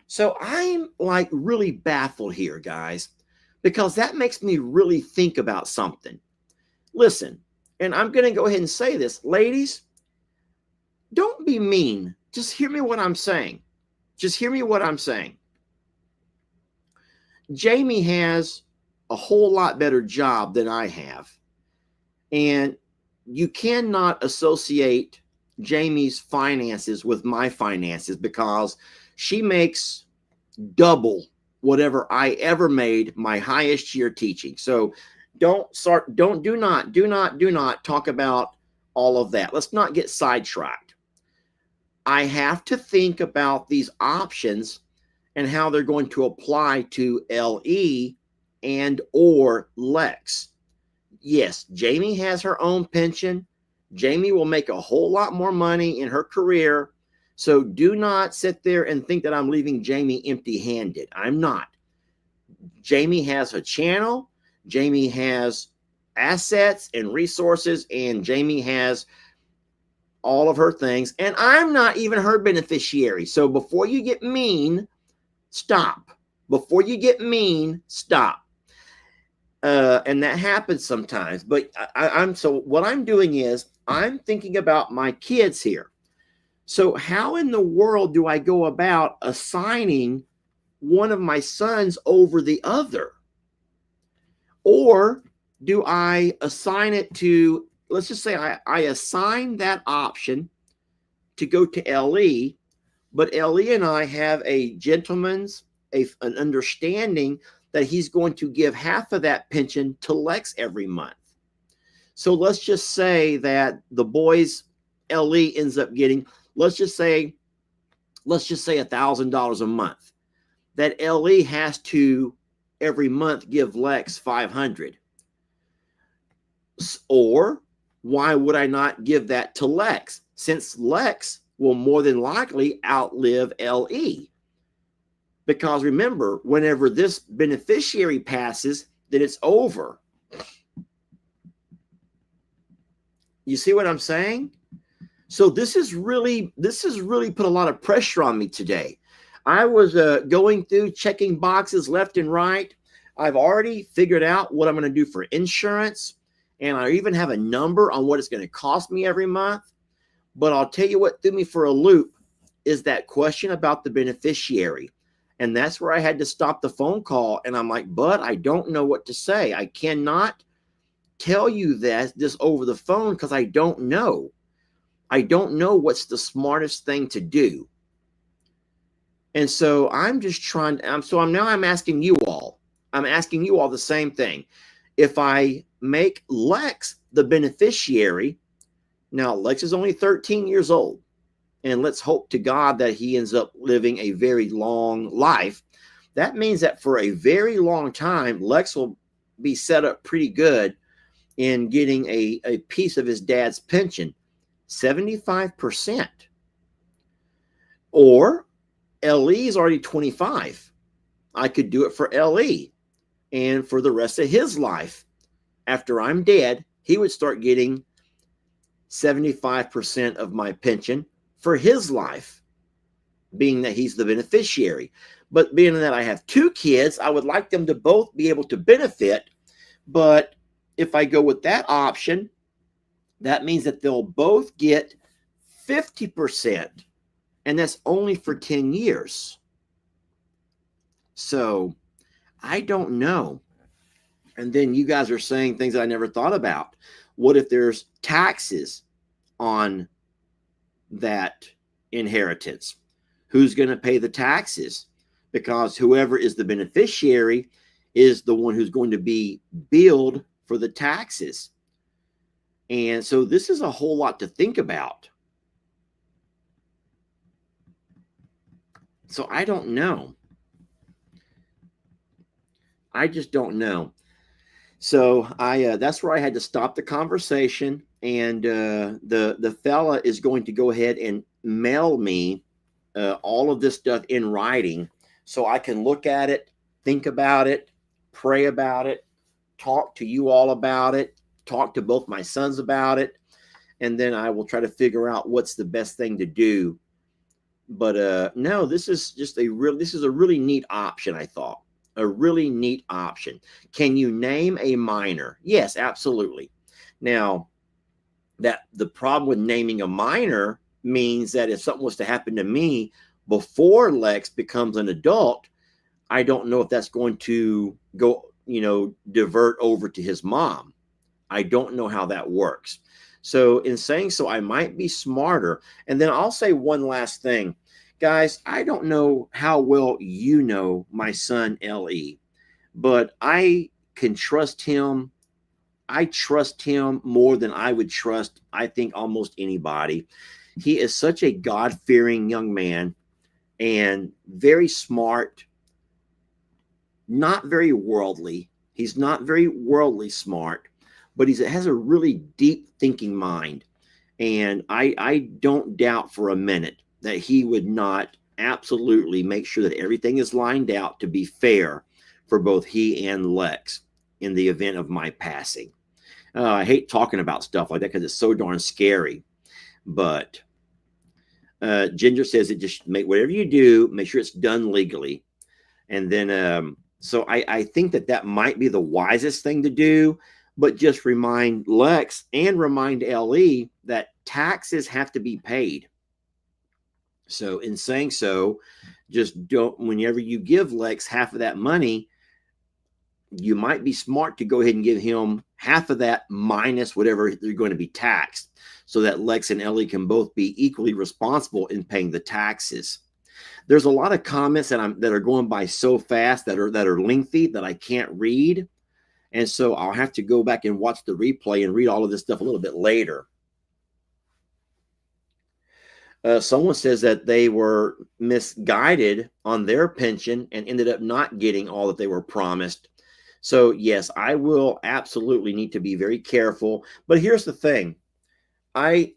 So I'm like really baffled here, guys, because that makes me really think about something. Listen, and I'm going to go ahead and say this, ladies, don't be mean. Just hear me what I'm saying. Just hear me what I'm saying. Jamie has a whole lot better job than I have. And you cannot associate Jamie's finances with my finances because she makes double whatever I ever made my highest year teaching. So do not talk about all of that. Let's not get sidetracked. I have to think about these options and how they're going to apply to LE and or Lex. Yes, Jamie has her own pension. Jamie will make a whole lot more money in her career. So do not sit there and think that I'm leaving Jamie empty-handed. I'm not. Jamie has a channel. Jamie has assets and resources, and Jamie has all of her things. And I'm not even her beneficiary. So before you get mean, stop. Before you get mean, stop. And that happens sometimes. But so what I'm doing is I'm thinking about my kids here. So how in the world do I go about assigning one of my sons over the other? Or do I assign it to, let's just say I assign that option to go to LE, but LE and I have a gentleman's, an understanding that he's going to give half of that pension to Lex every month. So let's just say that the boys LE ends up getting, let's just say $1,000 a month. That LE has to every month give Lex 500. Or why would I not give that to Lex? Since Lex will more than likely outlive LE. Because remember, whenever this beneficiary passes, then it's over. You see what I'm saying? So this has really put a lot of pressure on me today. I was going through checking boxes left and right. I've already figured out what I'm going to do for insurance, and I even have a number on what it's going to cost me every month. But I'll tell you what threw me for a loop is that question about the beneficiary. And that's where I had to stop the phone call. And I'm like, but I don't know what to say. I cannot tell you this over the phone because I don't know. I don't know what's the smartest thing to do. And so I'm just trying. I'm asking you all. I'm asking you all the same thing. If I make Lex the beneficiary, now Lex is only 13 years old. And let's hope to God that he ends up living a very long life. That means that for a very long time, Lex will be set up pretty good in getting a piece of his dad's pension, 75%. Or LE is already 25. I could do it for LE. And for the rest of his life, after I'm dead, he would start getting 75% of my pension for his life, being that he's the beneficiary. But being that I have two kids, I would like them to both be able to benefit. But if I go with that option, that means that they'll both get 50%. And that's only for 10 years. So I don't know. And then you guys are saying things I never thought about. What if there's taxes on that inheritance? Who's going to pay the taxes? Because whoever is the beneficiary is the one who's going to be billed for the taxes. And so this is a whole lot to think about. So I don't know. I just don't know. So that's where I had to stop the conversation, and the fella is going to go ahead and mail me all of this stuff in writing, so I can look at it, think about it, pray about it, talk to you all about it, talk to both my sons about it, and then I will try to figure out what's the best thing to do. But no, this is a really neat option, I thought. A really neat option. Can you name a minor? Yes, absolutely. Now, that the problem with naming a minor means that if something was to happen to me before Lex becomes an adult, I don't know if that's going to go, divert over to his mom. I don't know how that works. So in saying so, I might be smarter. And then I'll say one last thing. Guys, I don't know how well you know my son, L.E., but I can trust him. I trust him more than I would trust, I think, almost anybody. He is such a God-fearing young man and very smart, not very worldly. He's not very worldly smart, but he has a really deep thinking mind. And I don't doubt for a minute that he would not absolutely make sure that everything is lined out to be fair for both he and Lex in the event of my passing. I hate talking about stuff like that because it's so darn scary. But Ginger says it just make whatever you do, make sure it's done legally. And then, so I think that might be the wisest thing to do. But just remind Lex and remind L.E. that taxes have to be paid. So in saying so, just don't, whenever you give Lex half of that money, you might be smart to go ahead and give him half of that minus whatever they're going to be taxed, so that Lex and Ellie can both be equally responsible in paying the taxes. There's a lot of comments that are going by so fast that are lengthy that I can't read. And so I'll have to go back and watch the replay and read all of this stuff a little bit later. Someone says that they were misguided on their pension and ended up not getting all that they were promised. So yes, I will absolutely need to be very careful. But here's the thing: I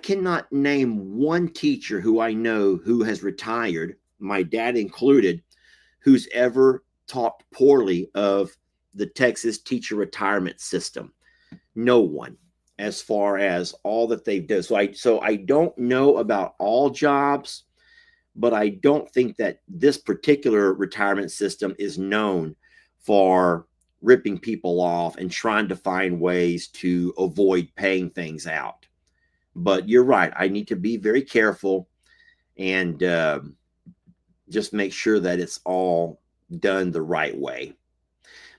cannot name one teacher who I know who has retired, my dad included, who's ever talked poorly of the Texas teacher retirement system. No one, as far as all that they've done. So I don't know about all jobs, but I don't think that this particular retirement system is known for ripping people off and trying to find ways to avoid paying things out. But you're right. I need to be very careful and just make sure that it's all done the right way.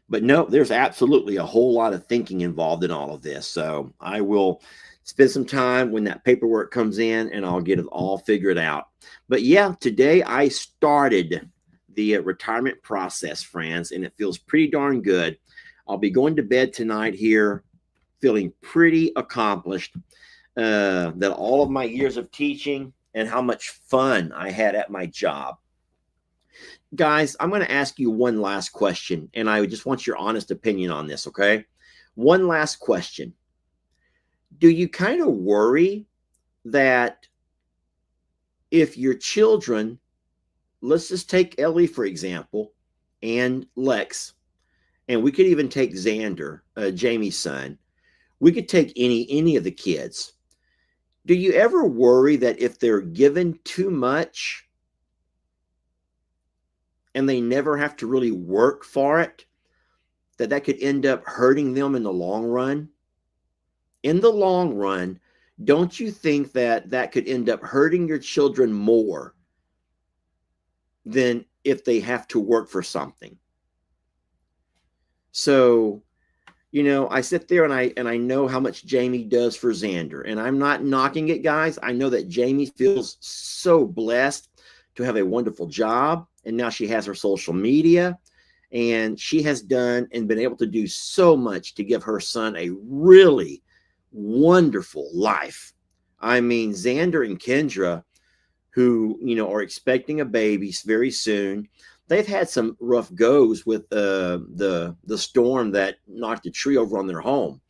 But no, there's absolutely a whole lot of thinking involved in all of this. So I will spend some time when that paperwork comes in and I'll get it all figured out. But yeah, today I started the retirement process, friends, and it feels pretty darn good. I'll be going to bed tonight here feeling pretty accomplished. That all of my years of teaching and how much fun I had at my job. Guys, I'm going to ask you one last question, and I just want your honest opinion on this, okay? One last question. Do you kind of worry that if your children, let's just take Ellie, for example, and Lex, and we could even take Xander, Jamie's son, we could take any of the kids. Do you ever worry that if they're given too much and they never have to really work for it, that could end up hurting them in the long run? In the long run, don't you think that could end up hurting your children more than if they have to work for something? So You know, I sit there and I know how much Jamie does for Xander, and I'm not knocking it, guys. I know that Jamie feels so blessed to have a wonderful job, and now she has her social media, and she has done and been able to do so much to give her son a really wonderful life. I mean, Xander and Kendra, who are expecting a baby very soon. They've had some rough goes with the storm that knocked a tree over on their home,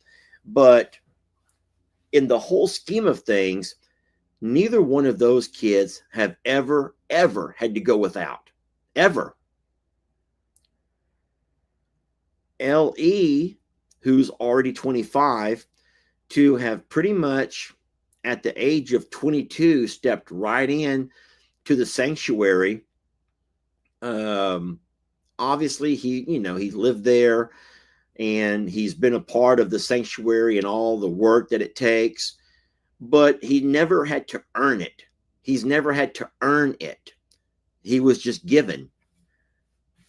but in the whole scheme of things, neither one of those kids have ever had to go without, ever. Le, who's already 25, to have pretty much at the age of 22 stepped right in to the sanctuary. Obviously he lived there, and he's been a part of the sanctuary and all the work that it takes, but he never had to earn it. He's never had to earn it. He was just given,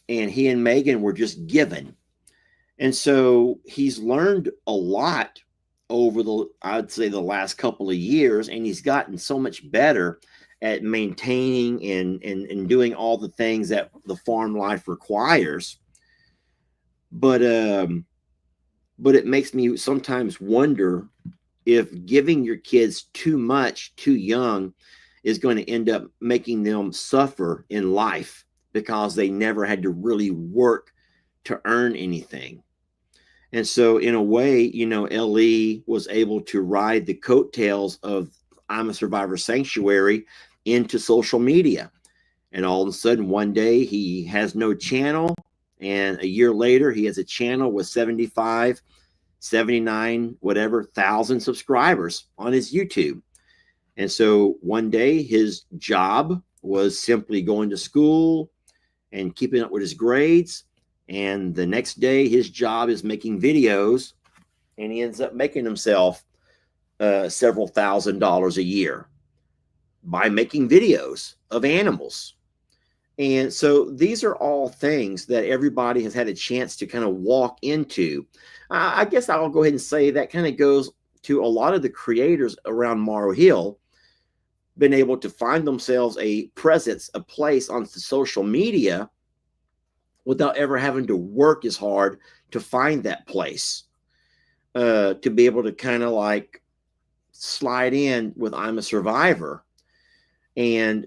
and he and Megan were just given. And so he's learned a lot over I'd say the last couple of years, and he's gotten so much better at maintaining and doing all the things that the farm life requires. But it makes me sometimes wonder if giving your kids too much too young is going to end up making them suffer in life because they never had to really work to earn anything. And so in a way, Le was able to ride the coattails of I'm a Survivor Sanctuary into social media. And all of a sudden, one day he has no channel. And a year later, he has a channel with 75, 79, whatever, thousand subscribers on his YouTube. And so one day his job was simply going to school and keeping up with his grades. And the next day his job is making videos, and he ends up making himself several $1,000s a year by making videos of animals. And so these are all things that everybody has had a chance to kind of walk into. I guess I'll go ahead and say that kind of goes to a lot of the creators around Morrow Hill, been able to find themselves a presence, a place on social media without ever having to work as hard to find that place, to be able to kind of like slide in with I'm a Survivor. And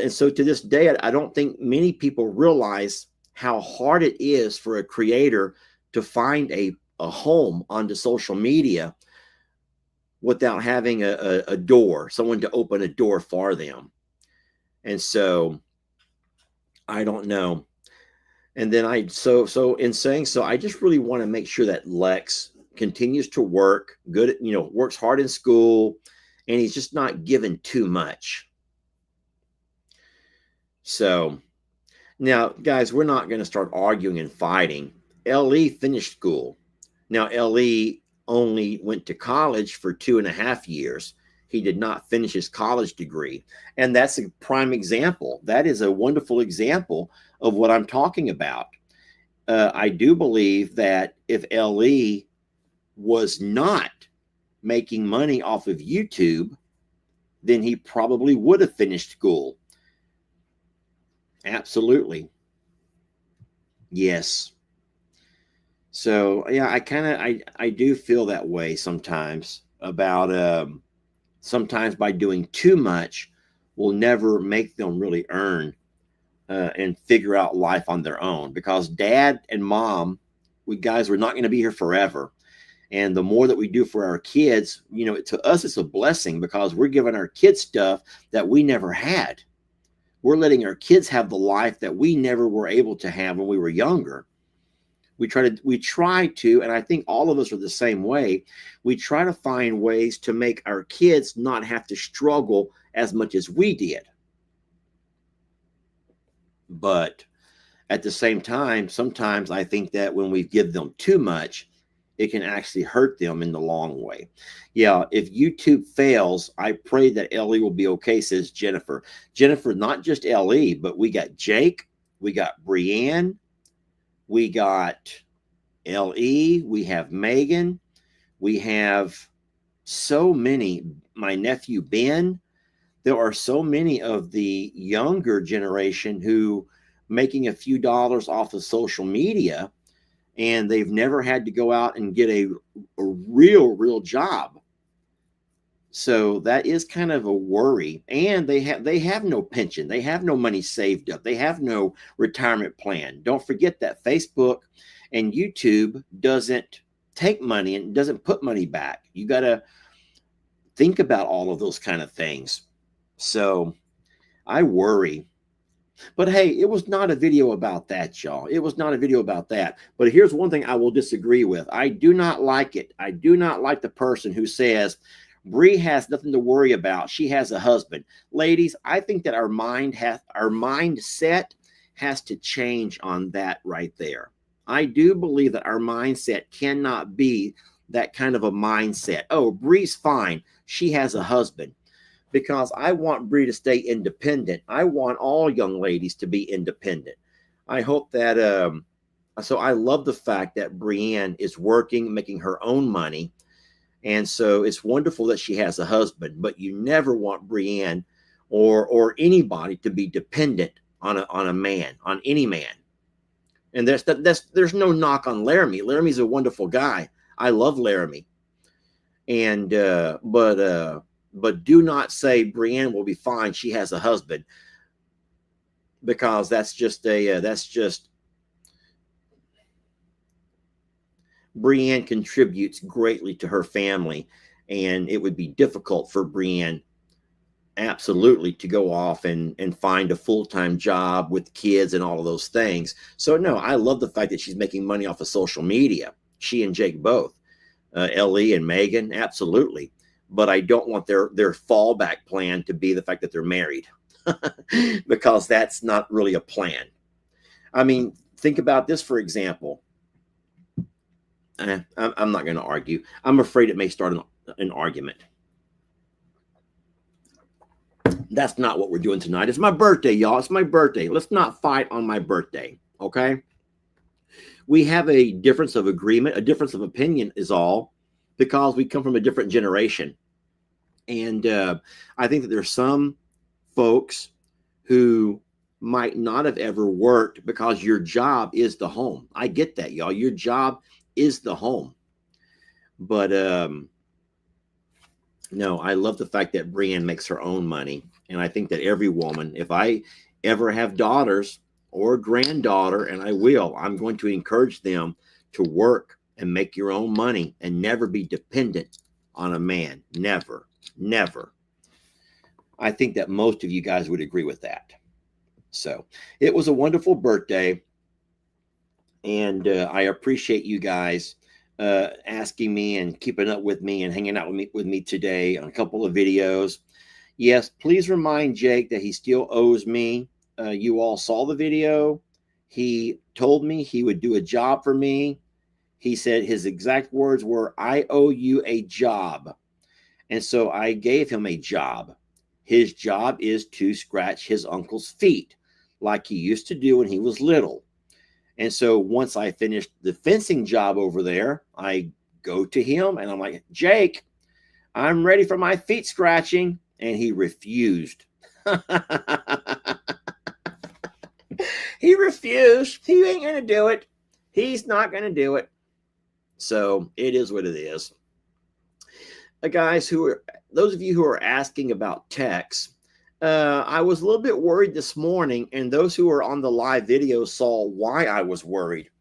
so to this day, I don't think many people realize how hard it is for a creator to find a home onto social media without having a door, someone to open a door for them. And so I don't know. And then so in saying so, I just really want to make sure that Lex continues to work good, works hard in school, and he's just not given too much. So now, guys, we're not going to start arguing and fighting. Le finished school. Now, Le only went to college for 2.5 years. He did not finish his college degree. And that's a prime example. That is a wonderful example of what I'm talking about. I do believe that if Le was not making money off of YouTube, then he probably would have finished school. Absolutely. Yes. So yeah, I do feel that way sometimes about sometimes by doing too much will never make them really earn and figure out life on their own, because dad and mom, we're not going to be here forever. And the more that we do for our kids, to us, it's a blessing because we're giving our kids stuff that we never had. We're letting our kids have the life that we never were able to have when we were younger. We try to, and I think all of us are the same way. We try to find ways to make our kids not have to struggle as much as we did. But at the same time, sometimes I think that when we give them too much, it can actually hurt them in the long way. Yeah, if YouTube fails, I pray that Ellie will be okay, says Jennifer. Jennifer, not just Ellie, but we got Jake, we got Brienne, we got LE, we have Megan, we have so many, my nephew Ben. There are so many of the younger generation who making a few dollars off of social media, and they've never had to go out and get a real job. So that is kind of a worry. And they have no pension, they have no money saved up, they have no retirement plan. Don't forget that Facebook and YouTube doesn't take money and doesn't put money back. You got to think about all of those kind of things. So I worry. But hey, it was not a video about that, y'all. It was not a video about that. But here's one thing I will disagree with. I do not like it. I do not like the person who says Bree has nothing to worry about. She has a husband. Ladies, I think that our mindset has to change on that right there. I do believe that our mindset cannot be that kind of a mindset. Oh, Bree's fine. She has a husband. Because I want Bree to stay independent. I want all young ladies to be independent. I hope that, so I love the fact that Brienne is working, making her own money. And so it's wonderful that she has a husband, but you never want Brienne or anybody to be dependent on a man, on any man. And there's no knock on Laramie. Laramie's a wonderful guy. I love Laramie. And, but do not say Brienne will be fine. She has a husband, because that's just Brienne contributes greatly to her family, and it would be difficult for Brienne absolutely to go off and find a full-time job with kids and all of those things. So no, I love the fact that she's making money off of social media. She and Jake both, LE and Megan, absolutely. But I don't want their fallback plan to be the fact that they're married, because that's not really a plan. I mean, think about this, for example. I'm not going to argue. I'm afraid it may start an argument. That's not what we're doing tonight. It's my birthday, y'all. It's my birthday. Let's not fight on my birthday, okay? We have a difference of agreement, a difference of opinion is all, because we come from a different generation. And I think that there's some folks who might not have ever worked because your job is the home. I get that, y'all. Your job is the home. But no, I love the fact that Brienne makes her own money. And I think that every woman, if I ever have daughters or granddaughter, and I will, I'm going to encourage them to work and make your own money and never be dependent on a man. Never, never. I think that most of you guys would agree with that. So it was a wonderful birthday. And I appreciate you guys asking me and keeping up with me and hanging out with me today on a couple of videos. Yes, please remind Jake that he still owes me. You all saw the video. He told me he would do a job for me. He said his exact words were, "I owe you a job." And so I gave him a job. His job is to scratch his uncle's feet like he used to do when he was little. And so once I finished the fencing job over there, I go to him and I'm like, "Jake, I'm ready for my feet scratching." And he refused. He refused. He ain't going to do it. He's not going to do it. So it is what it is. Guys, those of you who are asking about techs, I was a little bit worried this morning, and those who are on the live video saw why I was worried.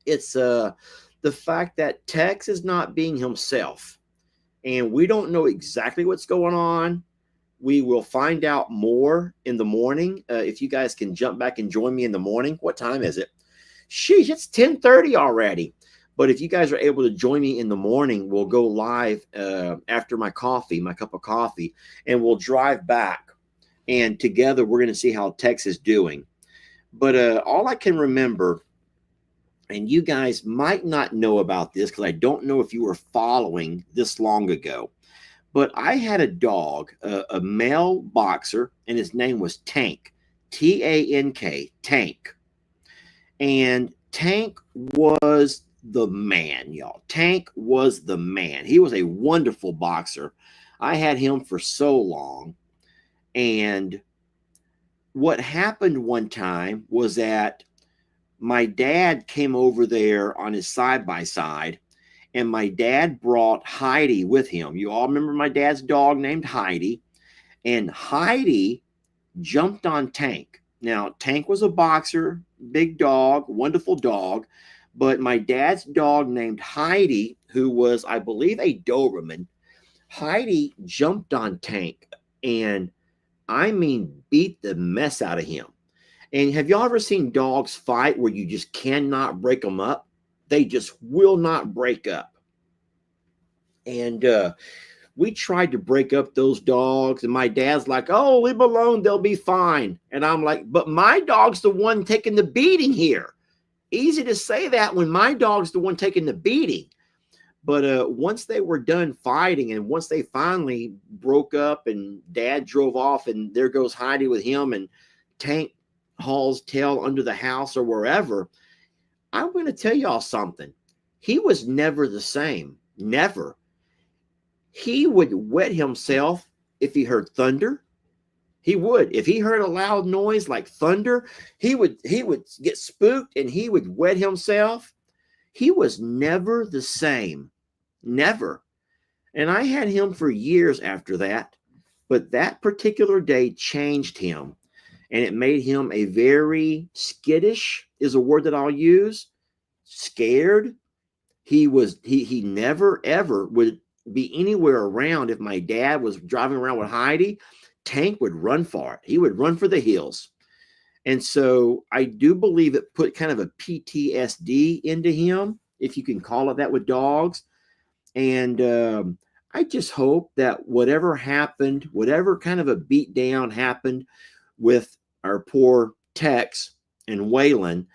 It's the fact that Tex is not being himself, and we don't know exactly what's going on. We will find out more in the morning. If you guys can jump back and join me in the morning. What time is it? Sheesh, it's 10:30 already. But if you guys are able to join me in the morning, we'll go live after my cup of coffee, and we'll drive back. And together, we're going to see how Tex is doing. But all I can remember, and you guys might not know about this because I don't know if you were following this long ago, but I had a dog, a male boxer, and his name was Tank, Tank. And Tank was the man, y'all. Tank was the man. He was a wonderful boxer. I had him for so long. And what happened one time was that my dad came over there on his side by side, and my dad brought Heidi with him. You all remember my dad's dog named Heidi, and Heidi jumped on Tank. Now, Tank was a boxer, big dog, wonderful dog, but my dad's dog named Heidi, who was, I believe, a Doberman, Heidi jumped on Tank and I mean beat the mess out of him. And have y'all ever seen dogs fight where you just cannot break them up? They just will not break up. And we tried to break up those dogs, and my dad's like, "Oh, leave them alone, they'll be fine." And I'm like, "But my dog's the one taking the beating here." Easy to say that when my dog's the one taking the beating. But once they were done fighting, and once they finally broke up, and Dad drove off, and there goes Heidi with him, and Tank hauls tail under the house or wherever, I'm going to tell y'all something. He was never the same. Never. He would wet himself if he heard thunder. He would. If he heard a loud noise like thunder, he would get spooked and he would wet himself. He was never the same. Never. And I had him for years after that. But that particular day changed him. And it made him a very skittish, is a word that I'll use. Scared. He never ever would be anywhere around. If my dad was driving around with Heidi, Tank would run for it. He would run for the hills. And so I do believe it put kind of a PTSD into him, if you can call it that, with dogs. And I just hope that whatever happened, whatever kind of a beat down happened with our poor Tex and Waylon,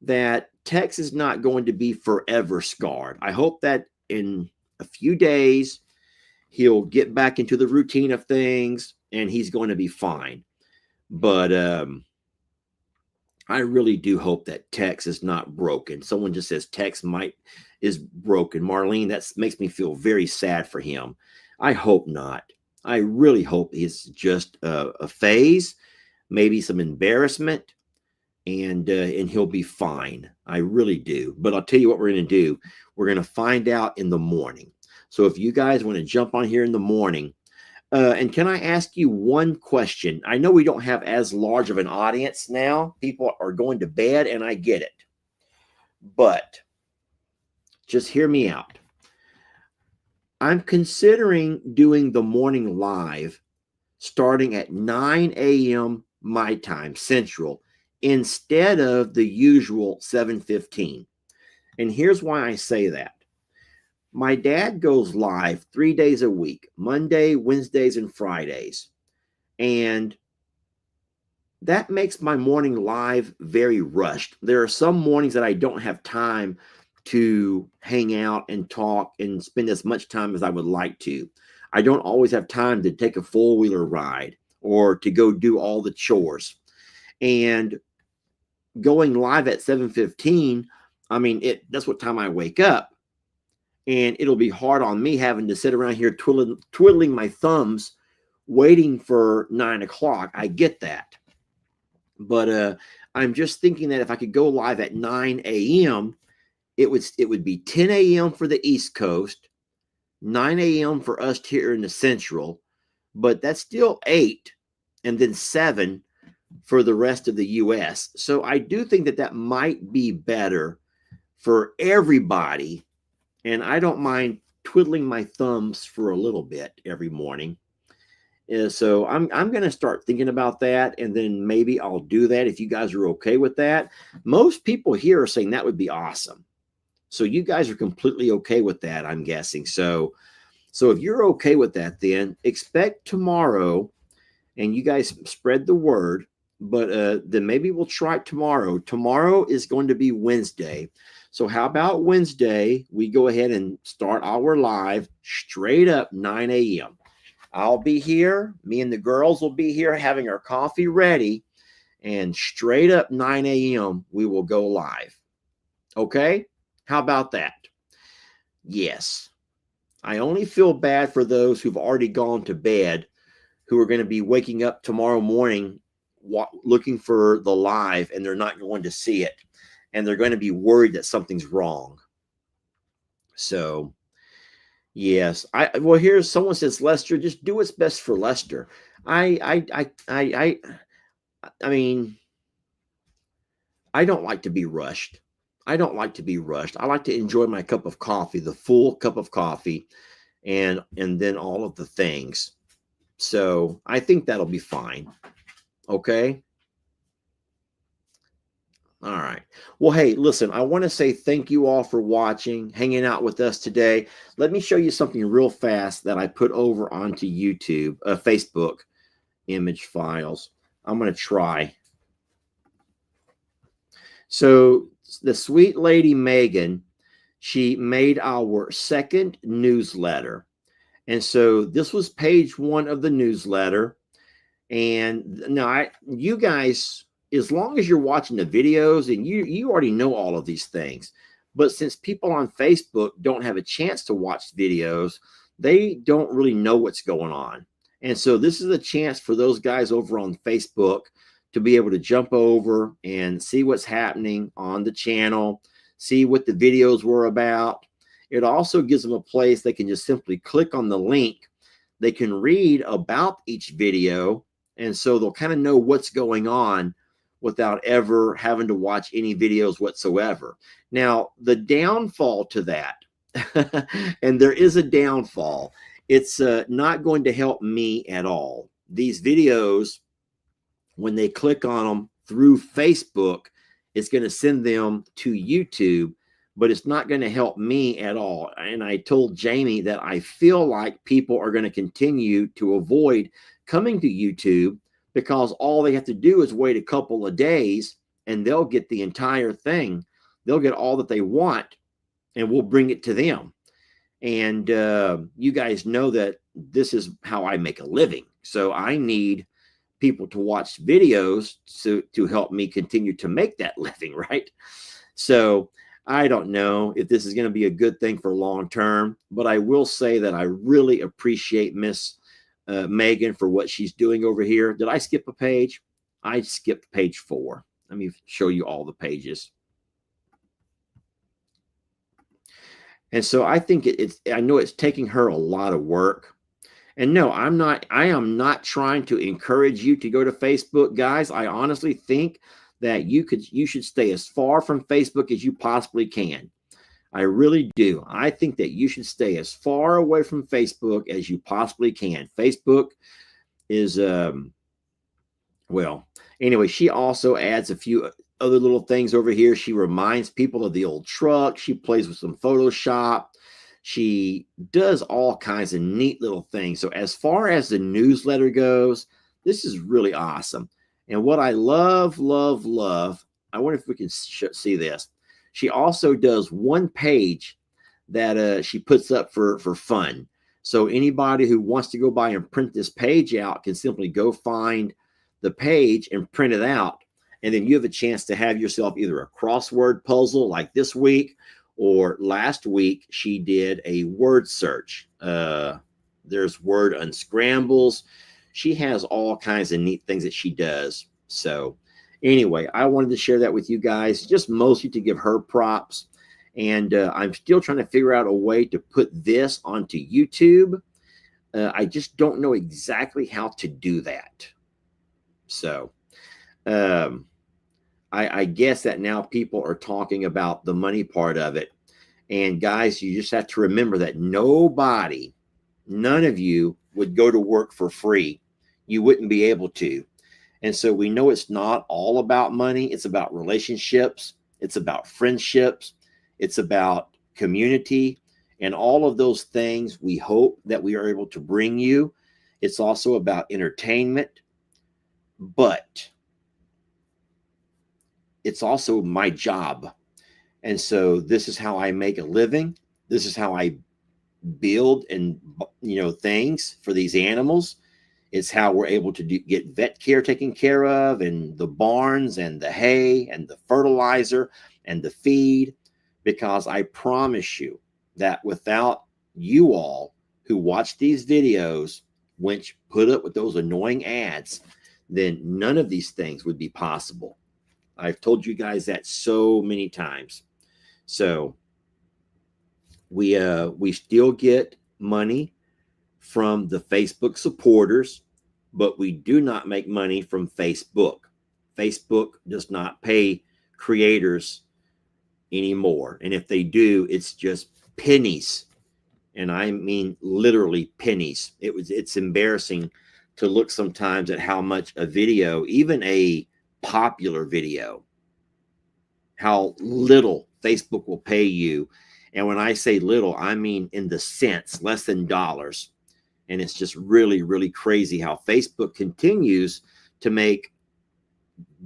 that Tex is not going to be forever scarred. I hope that in a few days he'll get back into the routine of things and he's going to be fine. But I really do hope that Tex is not broken. Someone just says Tex is broken. Marlene, that makes me feel very sad for him. I hope not. I really hope it's just a phase, maybe some embarrassment, and he'll be fine. I really do. But I'll tell you what we're going to do. We're going to find out in the morning. So if you guys want to jump on here in the morning, and can I ask you one question? I know we don't have as large of an audience now. People are going to bed, and I get it. But just hear me out. I'm considering doing the morning live starting at 9 a.m. my time, Central, instead of the usual 7:15. And here's why I say that. My dad goes live 3 days a week, Monday, Wednesdays, and Fridays. And that makes my morning live very rushed. There are some mornings that I don't have time to hang out and talk and spend as much time as I would like to. I don't always have time to take a four-wheeler ride or to go do all the chores. And going live at 7:15, I mean, that's what time I wake up. And it'll be hard on me having to sit around here twiddling my thumbs waiting for 9 o'clock. I get that. But I'm just thinking that if I could go live at 9 a.m., it would be 10 a.m. for the East Coast, 9 a.m. for us here in the Central, but that's still 8, and then 7 for the rest of the U.S. So I do think that might be better for everybody. And I don't mind twiddling my thumbs for a little bit every morning. So I'm going to start thinking about that, and then maybe I'll do that if you guys are okay with that. Most people here are saying that would be awesome. So you guys are completely okay with that, I'm guessing. So if you're okay with that, then expect tomorrow, and you guys spread the word. But then maybe we'll try it tomorrow. Tomorrow is going to be Wednesday. So how about Wednesday, we go ahead and start our live straight up 9 a.m. I'll be here. Me and the girls will be here having our coffee ready. And straight up 9 a.m. we will go live. Okay? How about that? Yes. I only feel bad for those who've already gone to bed, who are going to be waking up tomorrow morning looking for the live, and they're not going to see it. And they're going to be worried that something's wrong. So, yes. Well, here's someone says, Lester, just do what's best for Lester. I mean, I don't like to be rushed. I don't like to be rushed. I like to enjoy my cup of coffee, the full cup of coffee, and then all of the things. So I think that'll be fine. Okay. All right. Well, hey, listen, I want to say thank you all for watching, hanging out with us today. Let me show you something real fast that I put over onto YouTube, Facebook image files. I'm going to try. So the sweet lady Megan, she made our second newsletter. And so this was page 1 of the newsletter. And now you guys, as long as you're watching the videos, and you already know all of these things, but since people on Facebook don't have a chance to watch videos, they don't really know what's going on. And so this is a chance for those guys over on Facebook to be able to jump over and see what's happening on the channel, see what the videos were about. It also gives them a place they can just simply click on the link. They can read about each video, and so they'll kind of know what's going on without ever having to watch any videos whatsoever. Now, the downfall to that, and there is a downfall, it's not going to help me at all. These videos, when they click on them through Facebook, it's going to send them to YouTube, but it's not going to help me at all. And I told Jamie that I feel like people are going to continue to avoid coming to YouTube because all they have to do is wait a couple of days and they'll get the entire thing. They'll get all that they want, and we'll bring it to them. And you guys know that this is how I make a living. So I need people to watch videos to help me continue to make that living, right? So I don't know if this is going to be a good thing for long term, but I will say that I really appreciate Miss Megan for what she's doing over here. Did I skip a page? I skipped page 4. Let me show you all the pages. And so I think I know it's taking her a lot of work. And no, I am not trying to encourage you to go to Facebook, guys. I honestly think that you should stay as far from Facebook as you possibly can. I really do. I think that you should stay as far away from Facebook as you possibly can. Facebook is well, anyway, she also adds a few other little things over here. She reminds people of the old truck. She plays with some Photoshop. She does all kinds of neat little things. So as far as the newsletter goes, this is really awesome. And what I love, I wonder if we can see this. She also does one page that she puts up for fun. So anybody who wants to go by and print this page out can simply go find the page and print it out. And then you have a chance to have yourself either a crossword puzzle like this week, or last week she did a word search. There's word unscrambles. She has all kinds of neat things that she does. So anyway, I wanted to share that with you guys, just mostly to give her props. And I'm still trying to figure out a way to put this onto YouTube. I just don't know exactly how to do that. So I guess that now people are talking about the money part of it. And guys, you just have to remember that none of you would go to work for free. You wouldn't be able to. And so we know it's not all about money. It's about relationships. It's about friendships. It's about community and all of those things we hope that we are able to bring you. It's also about entertainment, but it's also my job. And so this is how I make a living. This is how I build and, things for these animals. It's how we're able to get vet care taken care of, and the barns and the hay and the fertilizer and the feed. because I promise you that without you all who watch these videos, which put up with those annoying ads, then none of these things would be possible. I've told you guys that so many times. So we still get money from the Facebook supporters, but we do not make money from Facebook. Facebook does not pay creators anymore. And if they do, it's just pennies. And I mean literally pennies. It's embarrassing to look sometimes at how much a video, even a popular video, how little Facebook will pay you. And when I say little, I mean in the cents, less than dollars. And it's just really, really crazy how Facebook continues to make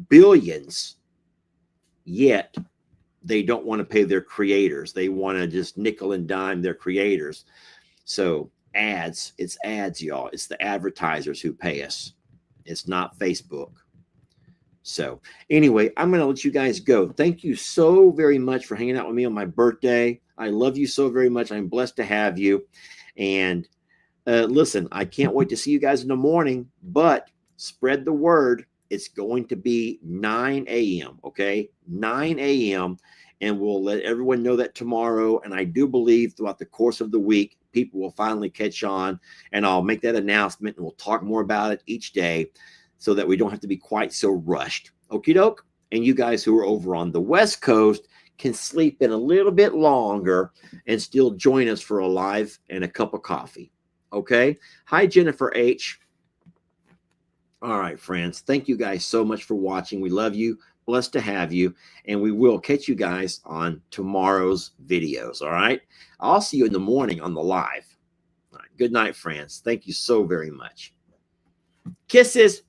billions, yet they don't want to pay their creators. They want to just nickel and dime their creators. So ads, it's ads, y'all. It's the advertisers who pay us. It's not Facebook. So anyway, I'm going to let you guys go. Thank you so very much for hanging out with me on my birthday. I love you so very much. I'm blessed to have you. And listen, I can't wait to see you guys in the morning, but spread the word. It's going to be 9 a.m., okay? 9 a.m., and we'll let everyone know that tomorrow. And I do believe throughout the course of the week, people will finally catch on, and I'll make that announcement, and we'll talk more about it each day so that we don't have to be quite so rushed. Okie doke? And you guys who are over on the West Coast can sleep in a little bit longer and still join us for a live and a cup of coffee. Okay? Hi, Jennifer H. All right, friends. Thank you guys so much for watching. We love you. Blessed to have you. And we will catch you guys on tomorrow's videos. All right? I'll see you in the morning on the live. All right. Good night, friends. Thank you so very much. Kisses.